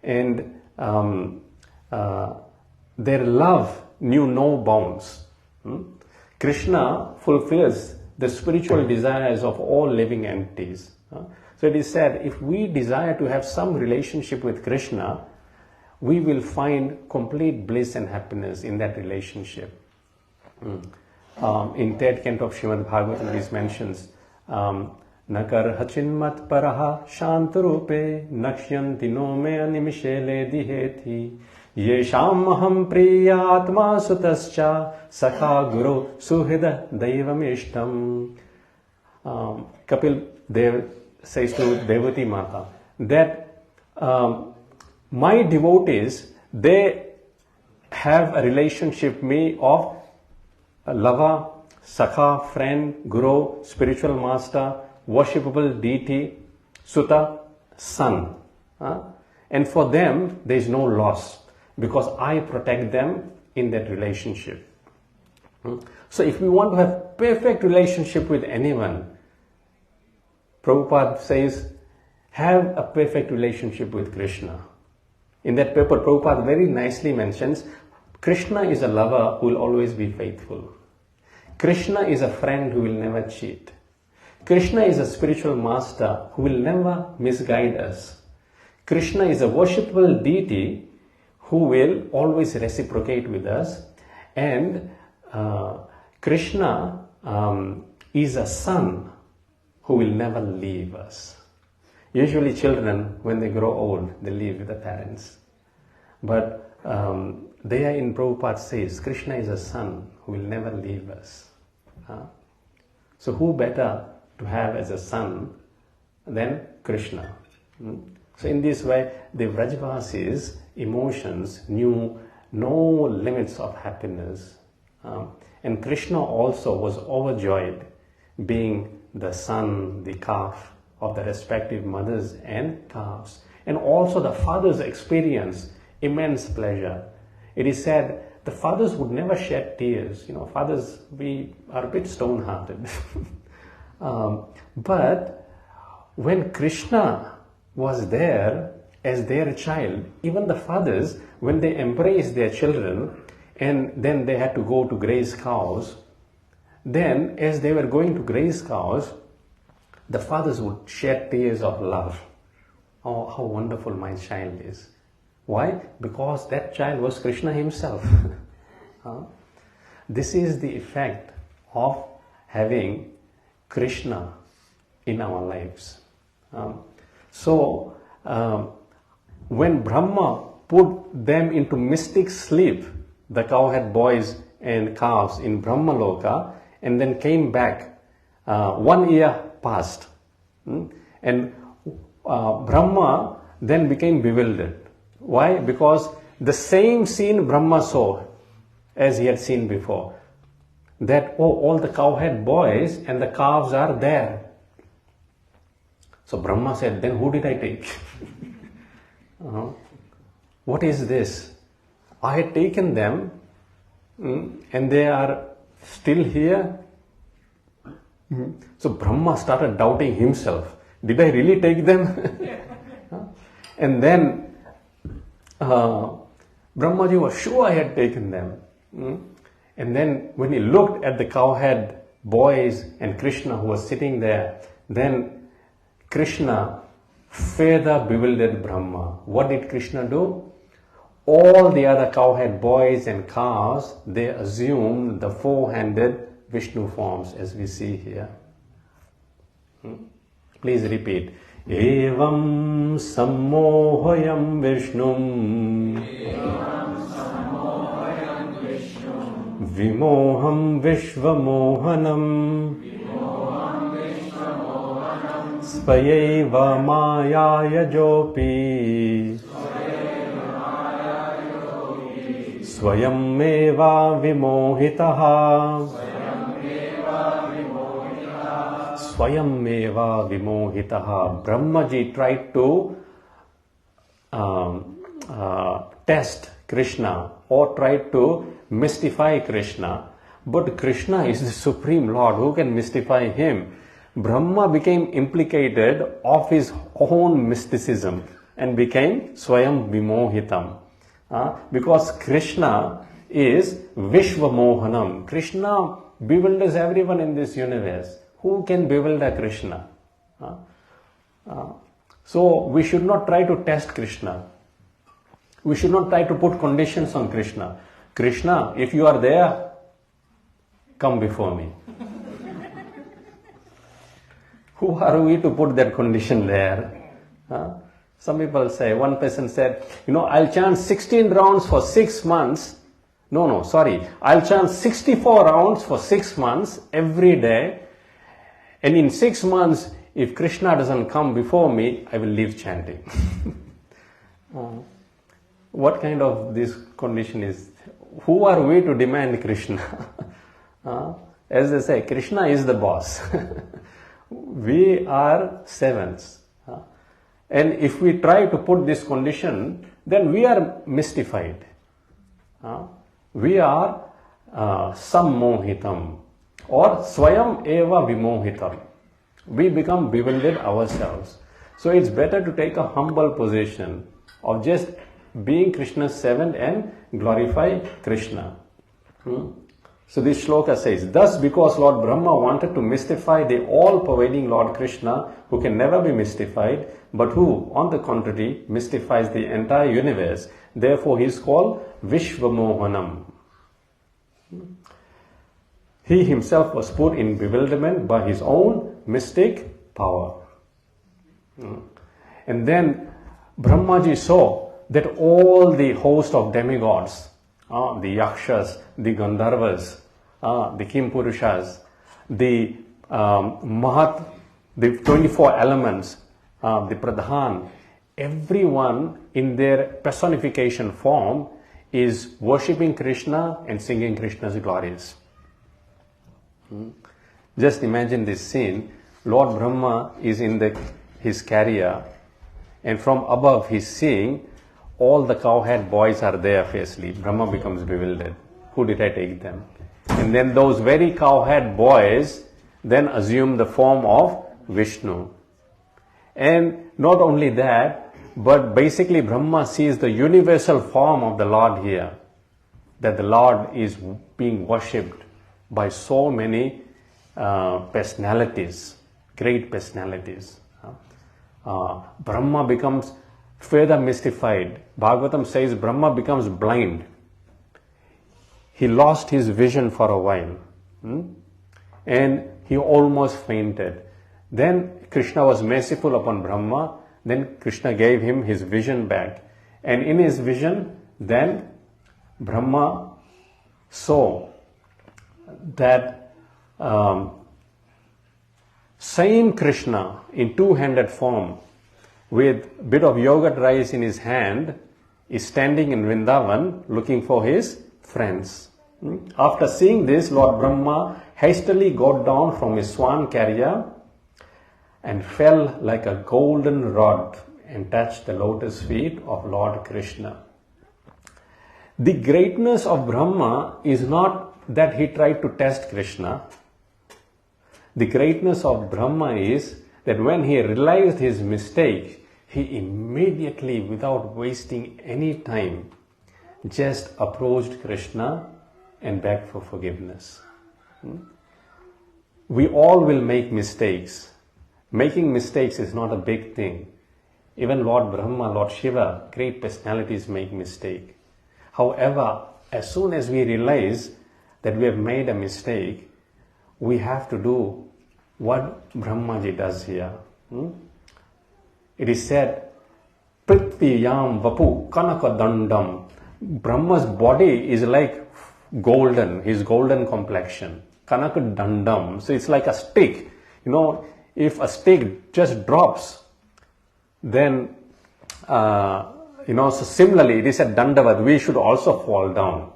And their love knew no bounds. Krishna fulfills the spiritual desires of all living entities. So it is said, if we desire to have some relationship with Krishna, we will find complete bliss and happiness in that relationship. In 3rd canto of Srimad Bhagavatam, this mentions, Nakar hachinmat paraha shantarupe nakshyanti no me animishele diheti yesham maham priyatma sutascha sakha guru suhida daivamishtam. Kapil Dev says to Devati Mata that my devotees, they have a relationship with me of lava, sakha, friend, guru, spiritual master, worshipable deity, Suta, son. And for them, there is no loss because I protect them in that relationship. So if we want to have perfect relationship with anyone, Prabhupada says, have a perfect relationship with Krishna. In that paper, Prabhupada very nicely mentions, Krishna is a lover who will always be faithful. Krishna is a friend who will never cheat. Krishna is a spiritual master who will never misguide us. Krishna is a worshipable deity who will always reciprocate with us. And Krishna is a son who will never leave us. Usually children, when they grow old, they live with the parents. But there in Prabhupada says, Krishna is a son who will never leave us. So who better to have as a son than Krishna? So in this way, the Vrajavasis' emotions knew no limits of happiness. And Krishna also was overjoyed being the son, the calf of the respective mothers and calves. And also the fathers experienced immense pleasure. It is said the fathers would never shed tears. Fathers, we are a bit stone-hearted. But when Krishna was there as their child, even the fathers, when they embraced their children and then they had to go to graze cows, then as they were going to graze cows, the fathers would shed tears of love. Oh, how wonderful my child is. Why? Because that child was Krishna himself. This is the effect of having Krishna in our lives. So, when Brahma put them into mystic sleep, the cowhead boys and calves in Brahmaloka, and then came back, 1 year passed. And Brahma then became bewildered. Why? Because the same scene Brahma saw as he had seen before. That, all the cowhead boys and the calves are there. So Brahma said, then who did I take? What is this? I had taken them and they are still here. So Brahma started doubting himself. Did I really take them? And then Brahmaji was sure I had taken them. And then when he looked at the cowhead boys and Krishna who was sitting there, then Krishna further bewildered Brahma. What did Krishna do? All the other cowhead boys and calves, they assumed the four-handed Vishnu forms as we see here. Please repeat. Evam sammohayam Vishnum Vimoham Vishvamohanam Svayeva Mayaya Jopi Swayameva Vimohitaha Swayameva Vimohitaha. Brahmaji tried to test Krishna or tried to mystify Krishna. But Krishna is the Supreme Lord. Who can mystify him? Brahma became implicated of his own mysticism and became Swayam Vimohitam. Because Krishna is Vishvamohanam. Krishna bewilders everyone in this universe. Who can bewilder Krishna? So we should not try to test Krishna. We should not try to put conditions on Krishna. Krishna, if you are there, come before me. Who are we to put that condition there? Some people say, one person said, I'll chant 16 rounds for 6 months. I'll chant 64 rounds for 6 months every day. And in 6 months, if Krishna doesn't come before me, I will leave chanting. What kind of this condition is? Who are we to demand Krishna? As they say, Krishna is the boss. We are servants. And if we try to put this condition, then we are mystified. We are sammohitam or swayam eva vimohitam. We become bewildered ourselves. So it's better to take a humble position of just being Krishna's servant and glorify Krishna. So this shloka says, thus because Lord Brahma wanted to mystify the all-pervading Lord Krishna, who can never be mystified, but who, on the contrary, mystifies the entire universe, therefore he is called Vishvamohanam. He himself was put in bewilderment by his own mystic power. And then Brahmaji saw that all the host of demigods, the Yakshas, the Gandharvas, the Kimpurushas, the Mahat, the 24 elements, the Pradhan, everyone in their personification form is worshipping Krishna and singing Krishna's glories. Just imagine this scene. Lord Brahma is in his carrier, and from above he's seeing all the cowherd boys are there fiercely. Brahma becomes bewildered. Who did I take them? And then those very cowherd boys then assume the form of Vishnu. And not only that, but basically Brahma sees the universal form of the Lord here. That the Lord is being worshipped by so many personalities, great personalities. Brahma becomes further mystified. Bhagavatam says Brahma becomes blind. He lost his vision for a while. And he almost fainted. Then Krishna was merciful upon Brahma. Then Krishna gave him his vision back. And in his vision, then Brahma saw that same Krishna in two-handed form with a bit of yogurt rice in his hand is standing in Vrindavan looking for his friends. After seeing this, Lord Brahma hastily got down from his swan carrier and fell like a golden rod and touched the lotus feet of Lord Krishna. The greatness of Brahma is not that he tried to test Krishna. The greatness of Brahma is that when he realized his mistake, he immediately, without wasting any time, just approached Krishna and begged for forgiveness. We all will make mistakes. Making mistakes is not a big thing. Even Lord Brahma, Lord Shiva, great personalities make mistake. However, as soon as we realize that we have made a mistake, we have to do what Brahmaji does here. It is said, Prithviyam Vapu Kanaka Dandam. Brahma's body is like golden, his golden complexion. Kanaka Dandam. So it's like a stick. If a stick just drops, then, so similarly, it is a Dandavad, we should also fall down.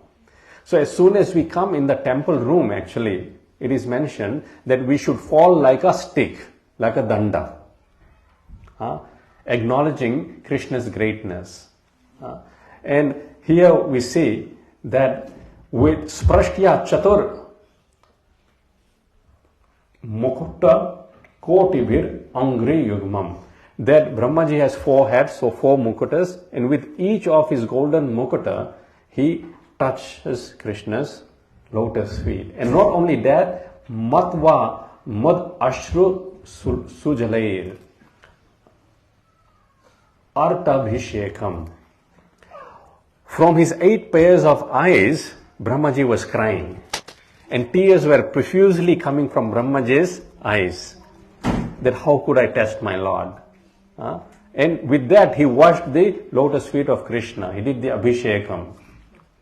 So as soon as we come in the temple room, actually, it is mentioned that we should fall like a stick, like a danda, acknowledging Krishna's greatness. And here we see that with sprashtya chatur mukutta kotibhir angri yugmam, that Brahmaji has 4 heads, so 4 mukutas, and with each of his golden mukuta, he touches Krishna's lotus feet. And not only that, matva mad ashru sujalair artabhishekam. From his 8 pairs of eyes, Brahmaji was crying, and tears were profusely coming from Brahmaji's eyes. That how could I test my Lord? And with that, he washed the lotus feet of Krishna. He did the abhishekam.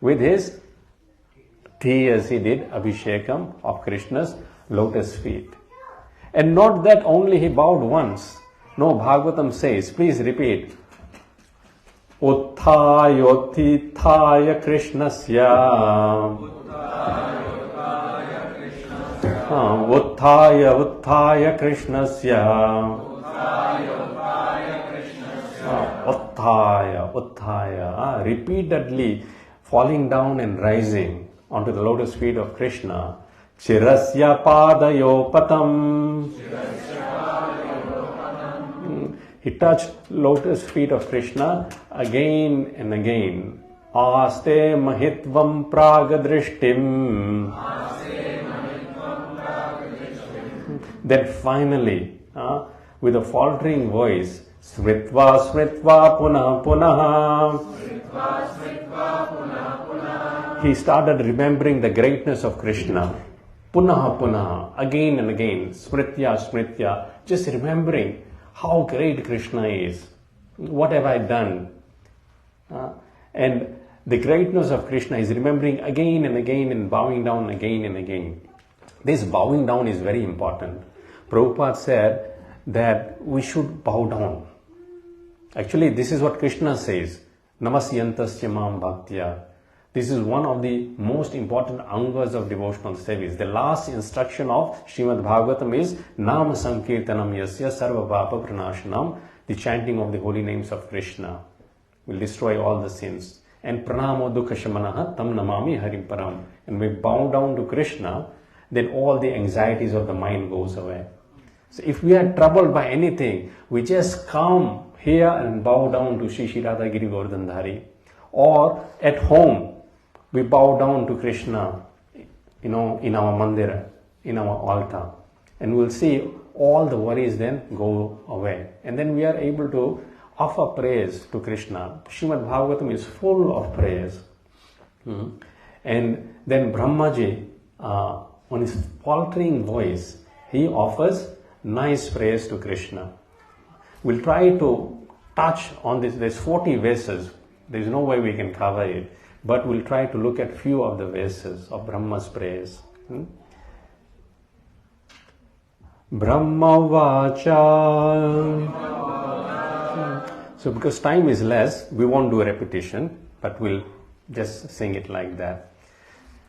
With his tears, he did abhishekam of Krishna's lotus feet. And not that only he bowed once. No, Bhagavatam says, please repeat, Utthayothithaya Krishnasya Uttaya Krishnasya Uttaya, repeatedly falling down and rising onto the lotus feet of Krishna. Chirasya padayopatam. He touched lotus feet of Krishna again and again. Aste mahitvam pragadrishtim. Then finally, with a faltering voice, Smritva Smritva Punah Punah, he started remembering the greatness of Krishna. Punah Punah, again and again, Smritya Smritya, just remembering how great Krishna is. What have I done? And the greatness of Krishna is remembering again and again and bowing down again and again. This bowing down is very important. Prabhupada said that we should bow down. Actually, this is what Krishna says. Namasyantasya mam bhaktya. This is one of the most important angas of devotional service. The last instruction of Srimad Bhagavatam is Nama Sankirtanam Yasya Sarva Papa Pranashanam. The chanting of the holy names of Krishna will destroy all the sins. And Pranamo Dukha Shamanaha Tam Namami Harim Param. And we bow down to Krishna, then all the anxieties of the mind goes away. So if we are troubled by anything, we just come here and bow down to Shri Shri Radha Giri Govardhandhari. Or at home, we bow down to Krishna, in our mandir, in our altar. And we'll see all the worries then go away. And then we are able to offer praise to Krishna. Srimad Bhagavatam is full of praise. And then Brahmaji, on his faltering voice, he offers nice praise to Krishna. We'll try to touch on this. There's 40 verses. There's no way we can cover it. But we'll try to look at few of the verses of Brahma's praise. Brahma Vacha. So because time is less, we won't do a repetition, but we'll just sing it like that.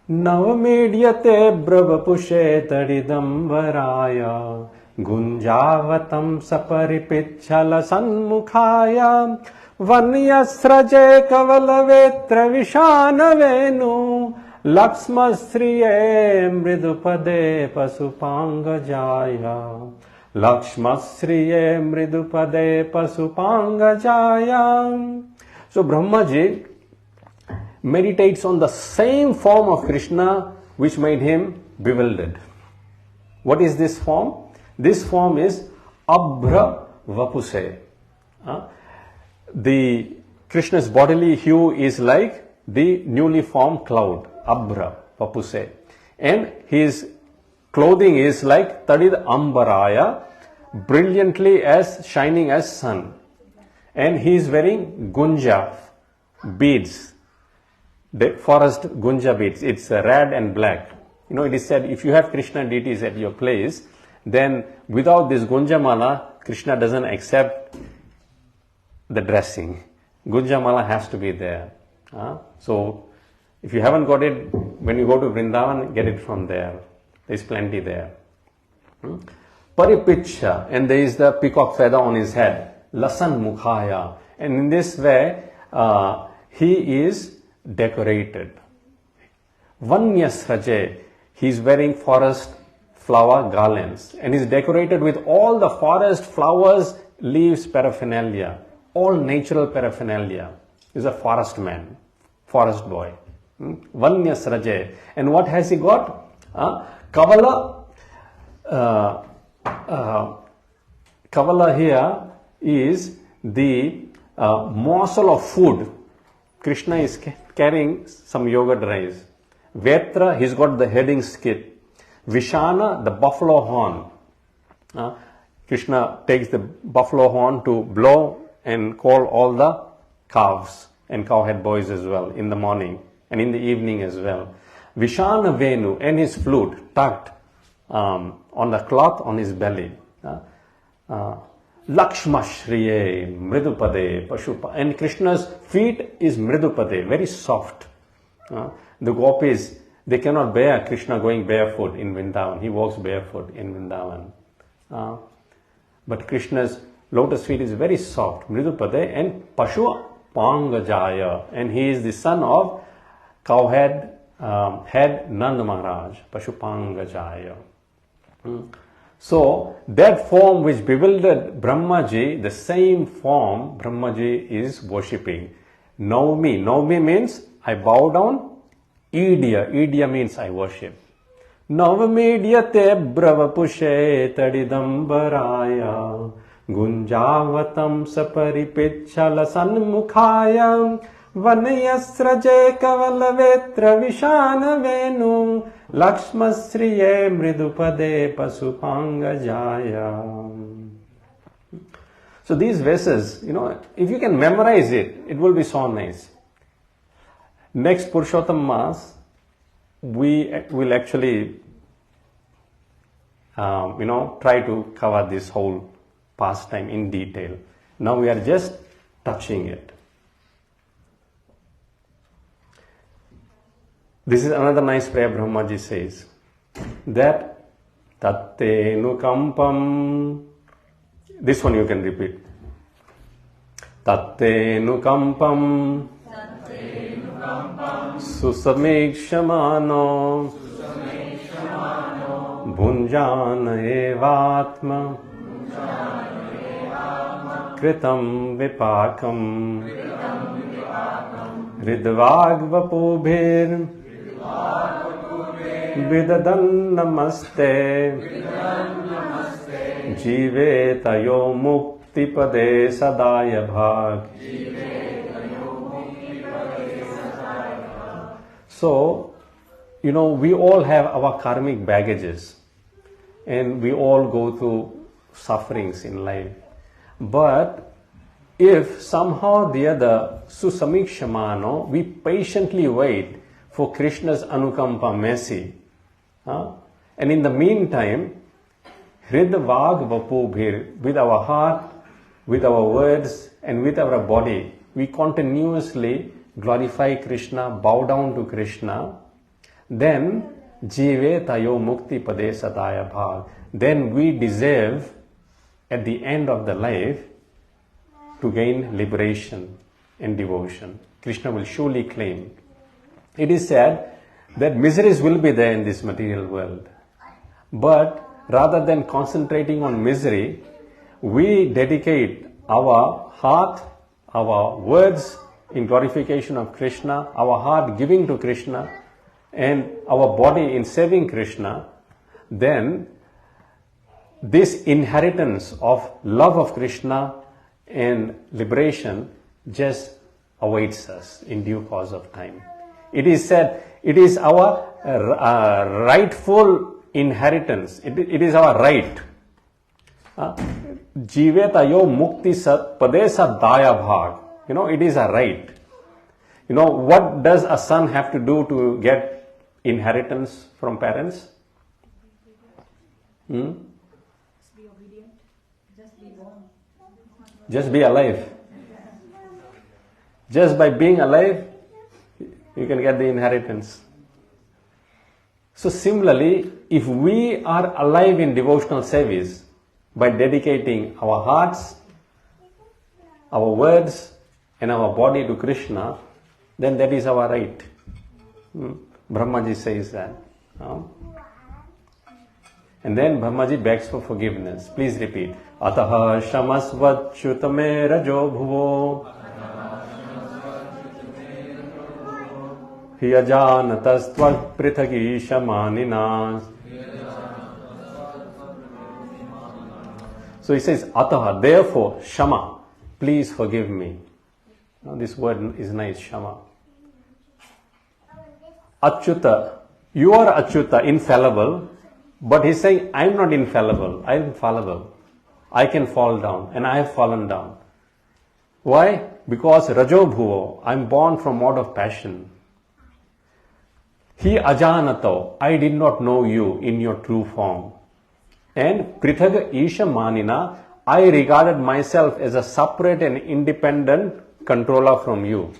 Navamedyate brabapushe tadidambaraya gunjavatam saparipichala sanmukhaya vanyasraje kavalavetra vishanavenu lakshmasriye mridupade pasupangajaya lakshmasriye mridupade pasupangajaya. So Brahmaji meditates on the same form of Krishna which made him bewildered. What is this form? This form is Abhra Vapuse. The Krishna's bodily hue is like the newly formed cloud, Abhra Vapuse. And his clothing is like Tadid Ambaraya, brilliantly as shining as sun. And he is wearing gunja beads. The forest gunja beads. It's red and black. It is said if you have Krishna deities at your place, then without this gunja mala, Krishna doesn't accept the dressing. Gunja mala has to be there. So if you haven't got it, when you go to Vrindavan, get it from there. There's plenty there. Paripicha, and there is the peacock feather on his head. Lasan Mukhaya. And in this way, he is decorated. Vanyasraje, he is wearing forest flower garlands. And he is decorated with all the forest flowers, leaves, paraphernalia. All natural paraphernalia. He is a forest man, forest boy. Vanyasraje. And what has he got? Kavala. Kavala here is the morsel of food. Krishna is carrying some yogurt rice. Vetra, he's got the heading skit. Vishana, the buffalo horn. Krishna takes the buffalo horn to blow and call all the calves and cowhead boys as well in the morning and in the evening as well. Vishana Venu and his flute tucked on the cloth on his belly. Lakshmashriye Mridupade Pashupa. And Krishna's feet is Mridupade, very soft. The gopis, they cannot bear Krishna going barefoot in Vrindavan. He walks barefoot in Vrindavan. But Krishna's lotus feet is very soft, Mridupade, and Pashu Pangajaya. And he is the son of cowhead head Nanda Maharaj, Pashupanga Jaya. So that form which bewildered Brahmaji, the same form Brahmaji is worshipping. Navami. Navami means I bow down. Idya. Idya means I worship. Navamidyate bravapushe tadidambaraya gunjavatam saparipicchala sanmukhaya vanayasraje kavalavetra vishana venu lakshmasriye mridupade pasupanga jaya. So these verses, if you can memorize it, it will be so nice. Next Purusottam Mass, we will actually, try to cover this whole pastime in detail. Now we are just touching it. This is another nice prayer Brahmaji says, that tatte nukampam. This one you can repeat. Tatte nukampam susamikshamano bhunjana evatma kritam vipakam ridvagvapubhir vidadan namaste jivetayo mukti pade sadaya bhag. So, we all have our karmic baggages and we all go through sufferings in life. But if somehow or the other, susamikshamano, we patiently wait for Krishna's anukampa mercy. And in the meantime, hridvag vapubhir, with our heart, with our words and with our body, we continuously glorify Krishna, bow down to Krishna, then jive tayo mukti pade sadaya bhag. Then we deserve at the end of the life to gain liberation and devotion. Krishna will surely claim. It is said that miseries will be there in this material world. But rather than concentrating on misery, we dedicate our heart, our words in glorification of Krishna, our heart giving to Krishna, and our body in serving Krishna. Then this inheritance of love of Krishna and liberation just awaits us in due course of time. It is said it is our rightful inheritance. It is our right. Jivetayo mukti padesa daya bhag. It is a right. What does a son have to do to get inheritance from parents? Just be obedient. Just be born. Just be alive. Just by being alive, you can get the inheritance. So similarly, if we are alive in devotional service by dedicating our hearts, our words, and our body to Krishna, then that is our right. Brahmaji says that. And then Brahmaji begs for forgiveness. Please repeat. Ataha shamasvachyutame rajo bhuvo hiyajanatastvat prithagi shamanina. So he says, Ataha, therefore, Shama, please forgive me. Now, this word is nice, Shama. Achyuta, you are Achyuta, infallible, but he's saying, I'm not infallible, I'm fallible. I can fall down, and I have fallen down. Why? Because Rajo Bhuvo, I'm born from mode of passion. Hi Ajanato, I did not know you in your true form. And Prithaga Isha Manina, I regarded myself as a separate and independent controller from you.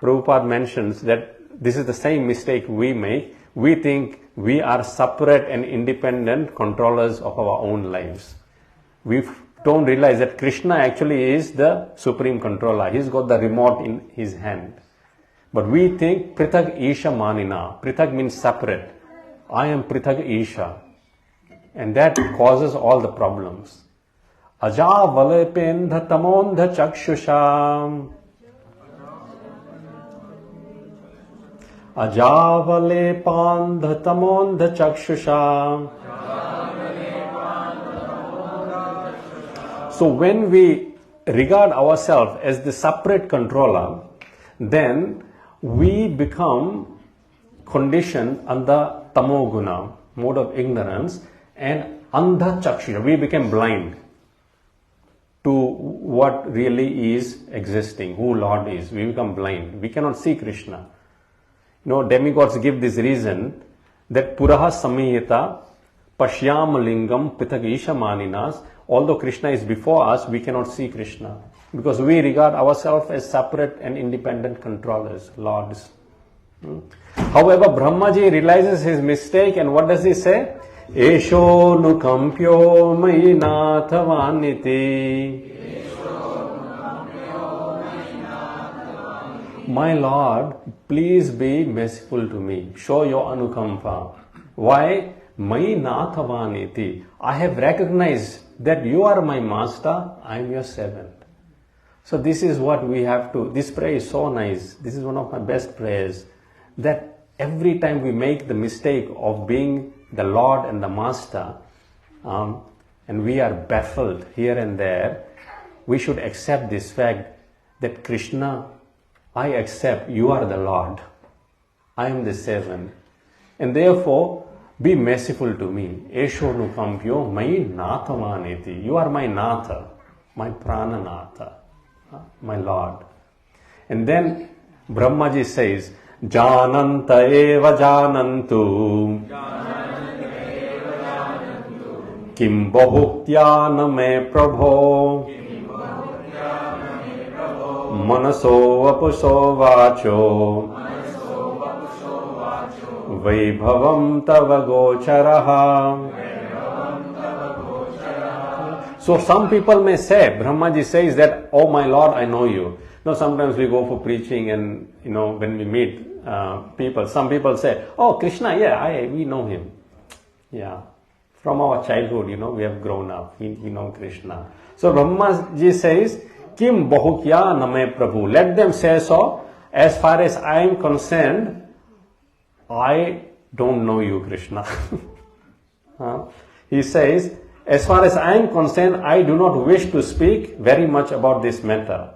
Prabhupada mentions that this is the same mistake we make. We think we are separate and independent controllers of our own lives. We don't realize that Krishna actually is the supreme controller. He's got the remote in his hand. But we think Prithag Isha Manina. Prithag means separate. I am Prithag Isha. And that causes all the problems. Aja valependha tamondha chakshusha. Aja valepandha tamondha chakshusha. So when we regard ourselves as the separate controller, then we become conditioned under tamoguna, mode of ignorance, and andha chakshusha. We become blind to what really is existing, who Lord is. We become blind. We cannot see Krishna. Demigods give this reason that puraha samiyata pashyam lingam prithak isha maninas. Although Krishna is before us, we cannot see Krishna because we regard ourselves as separate and independent controllers, lords. However, Brahmaji realizes his mistake, and what does he say? Esho nukampyo mai nathavaniti. My Lord, please be merciful to me. Show your anukampa. Why? Mai nathavaniti. I have recognized that you are my master, I am your servant. So this is what we have to, this prayer is so nice. This is one of my best prayers. That every time we make the mistake of being the Lord and the Master, and we are baffled here and there, we should accept this fact that Krishna, I accept you are the Lord. I am the servant. And therefore, be merciful to me. Esho nukampyo mai nathavaneti. You are my Natha, my Prananatha, my Lord. And then Brahmaji says, Jananta eva janantu Kim bahuktyana me prabho Manaso vapuso vacho Vaibhavam tava gocharaha. So some people may say, Brahmaji says that, oh my Lord, I know you. Sometimes we go for preaching and, when we meet people, some people say, oh Krishna, yeah, we know him. Yeah. From our childhood, we have grown up. We know Krishna. So Brahmaji says, Kim bahukya name Prabhu. Let them say so. As far as I am concerned, I don't know you, Krishna. He says, as far as I am concerned, I do not wish to speak very much about this matter.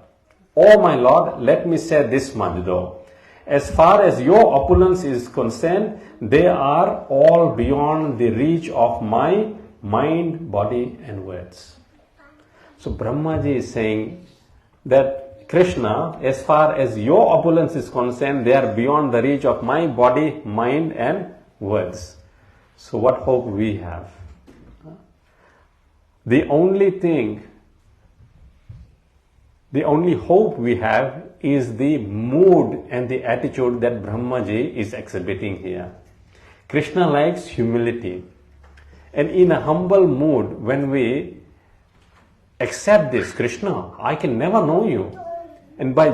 Oh my Lord, let me say this much though. As far as your opulence is concerned, they are all beyond the reach of my mind, body and words. So Brahmaji is saying that Krishna, as far as your opulence is concerned, they are beyond the reach of my body, mind and words. So what hope we have? The only hope we have is the mood and the attitude that Brahmaji is exhibiting here. Krishna likes humility. And in a humble mood, when we accept this, Krishna, I can never know you. And by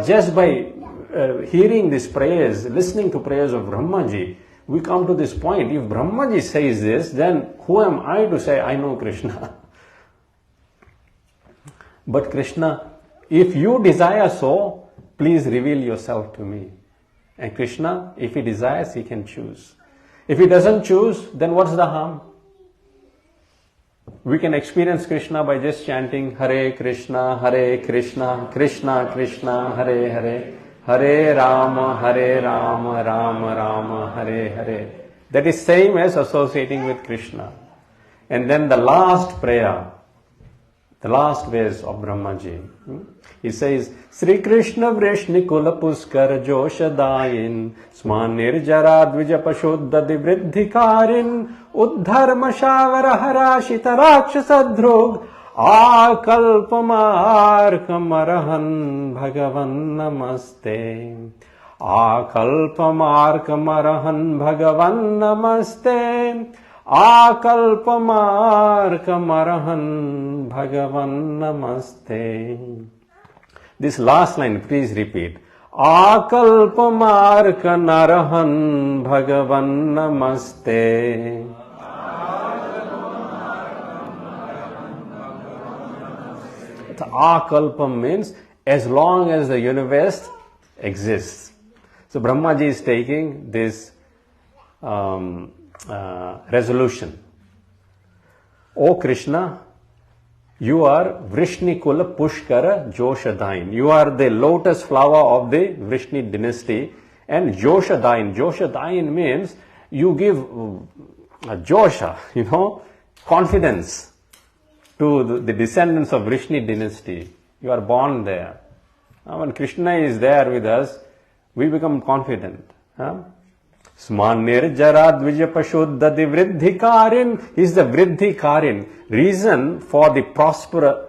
hearing these prayers, listening to prayers of Brahmaji, we come to this point. If Brahmaji says this, then who am I to say I know Krishna? But Krishna, if you desire so, please reveal yourself to me. And Krishna, if he desires, he can choose. If he doesn't choose, then what's the harm? We can experience Krishna by just chanting Hare Krishna, Krishna Krishna, Hare Hare, Hare Rama, Rama Rama, Hare Hare. That is same as associating with Krishna. And then the last prayer, the last verse of Brahmaji. He says, Sri Krishna Vrishnikula Puskar Joshadayin Smanir Jara Dvijapashuddha Divriddhikarin Uddharma Shavara Harashita Rakshasadhrug Akalpamarkamarahan Bhagavan Namaste Akalpamarkamarahan Bhagavan Namaste Akalpamarkamarahan Bhagavan Namaste. This last line, please repeat. Akalpamarka narahan bhagavan namaste. Akalpam means as long as the universe exists. So Brahmaji is taking this resolution. O Krishna, you are Vrishnikula Pushkara Joshadain. You are the lotus flower of the Vrishni dynasty. And Joshadain. Joshadain means you give Josha, confidence to the descendants of Vrishni dynasty. You are born there. When Krishna is there with us, we become confident. Smanir Jara Dvija Pashuddhati Vriddhikarin is the Vriddhikarin, reason for the prosper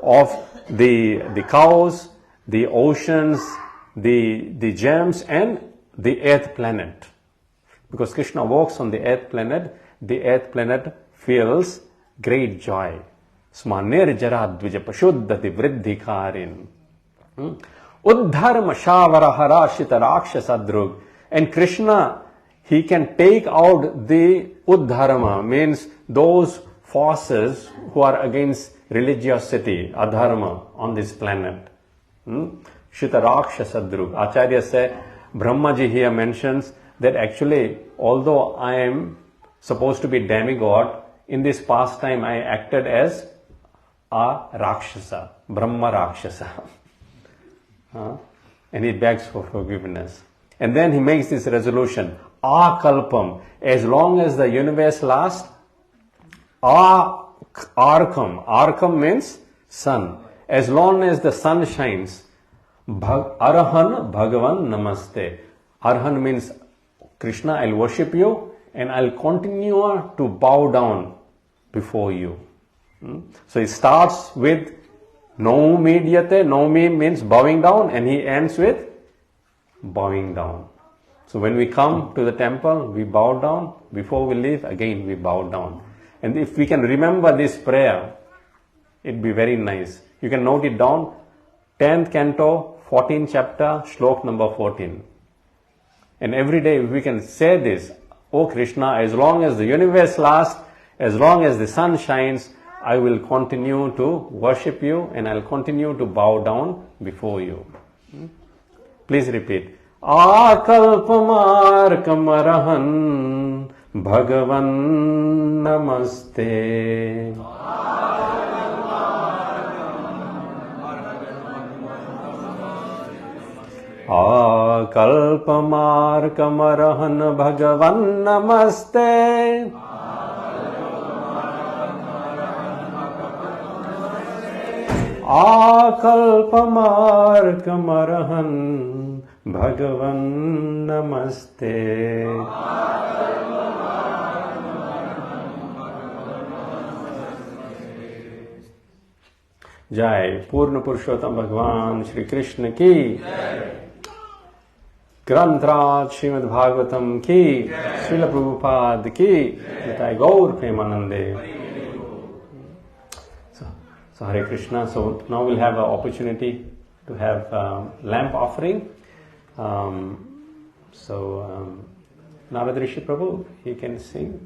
of the cows, the oceans, the gems and the earth planet. Because Krishna walks on the earth planet feels great joy. Smanir Jara Dvija Pashuddhati Vriddhikarin. Uddharma Shavara Harashita Rakshasadrug. And Krishna, he can take out the Uddharma, means those forces who are against religiosity, adharma on this planet. Shitarakshasadrug. Acharya said, Brahmaji here mentions that actually, although I am supposed to be demigod, in this pastime I acted as a Rakshasa, Brahma Rakshasa. And he begs for forgiveness. And then he makes this resolution, Akalpam, as long as the universe lasts, Arkam means sun, as long as the sun shines, Arahan Bhagavan Namaste. Arahan means, Krishna, I'll worship you and I'll continue to bow down before you. So it starts with Naumi Dhyate, Naumi means bowing down, and he ends with bowing down. So when we come to the temple, we bow down. Before we leave, again we bow down. And if we can remember this prayer, it'd be very nice. You can note it down. 10th canto, 14th chapter, shlok number 14. And every day we can say this, O Krishna, as long as the universe lasts, as long as the sun shines, I will continue to worship you and I'll continue to bow down before you. Please repeat. Akalpamarkamarahan Bhagavan Namaste. Akalpamarkamarahan Bhagavan Namaste. Akalpamarkamarahan Bhagavan Namaste. Jai Purna Purusottam Bhagwan Shri Krishna ki Grantraj Srimad Bhagavatam ki Srila Prabhupada ki Nitai Gaur Premanande. So Hare Krishna. So now we'll have an opportunity to have lamp offering. Narad Rishi Prabhu, he can sing.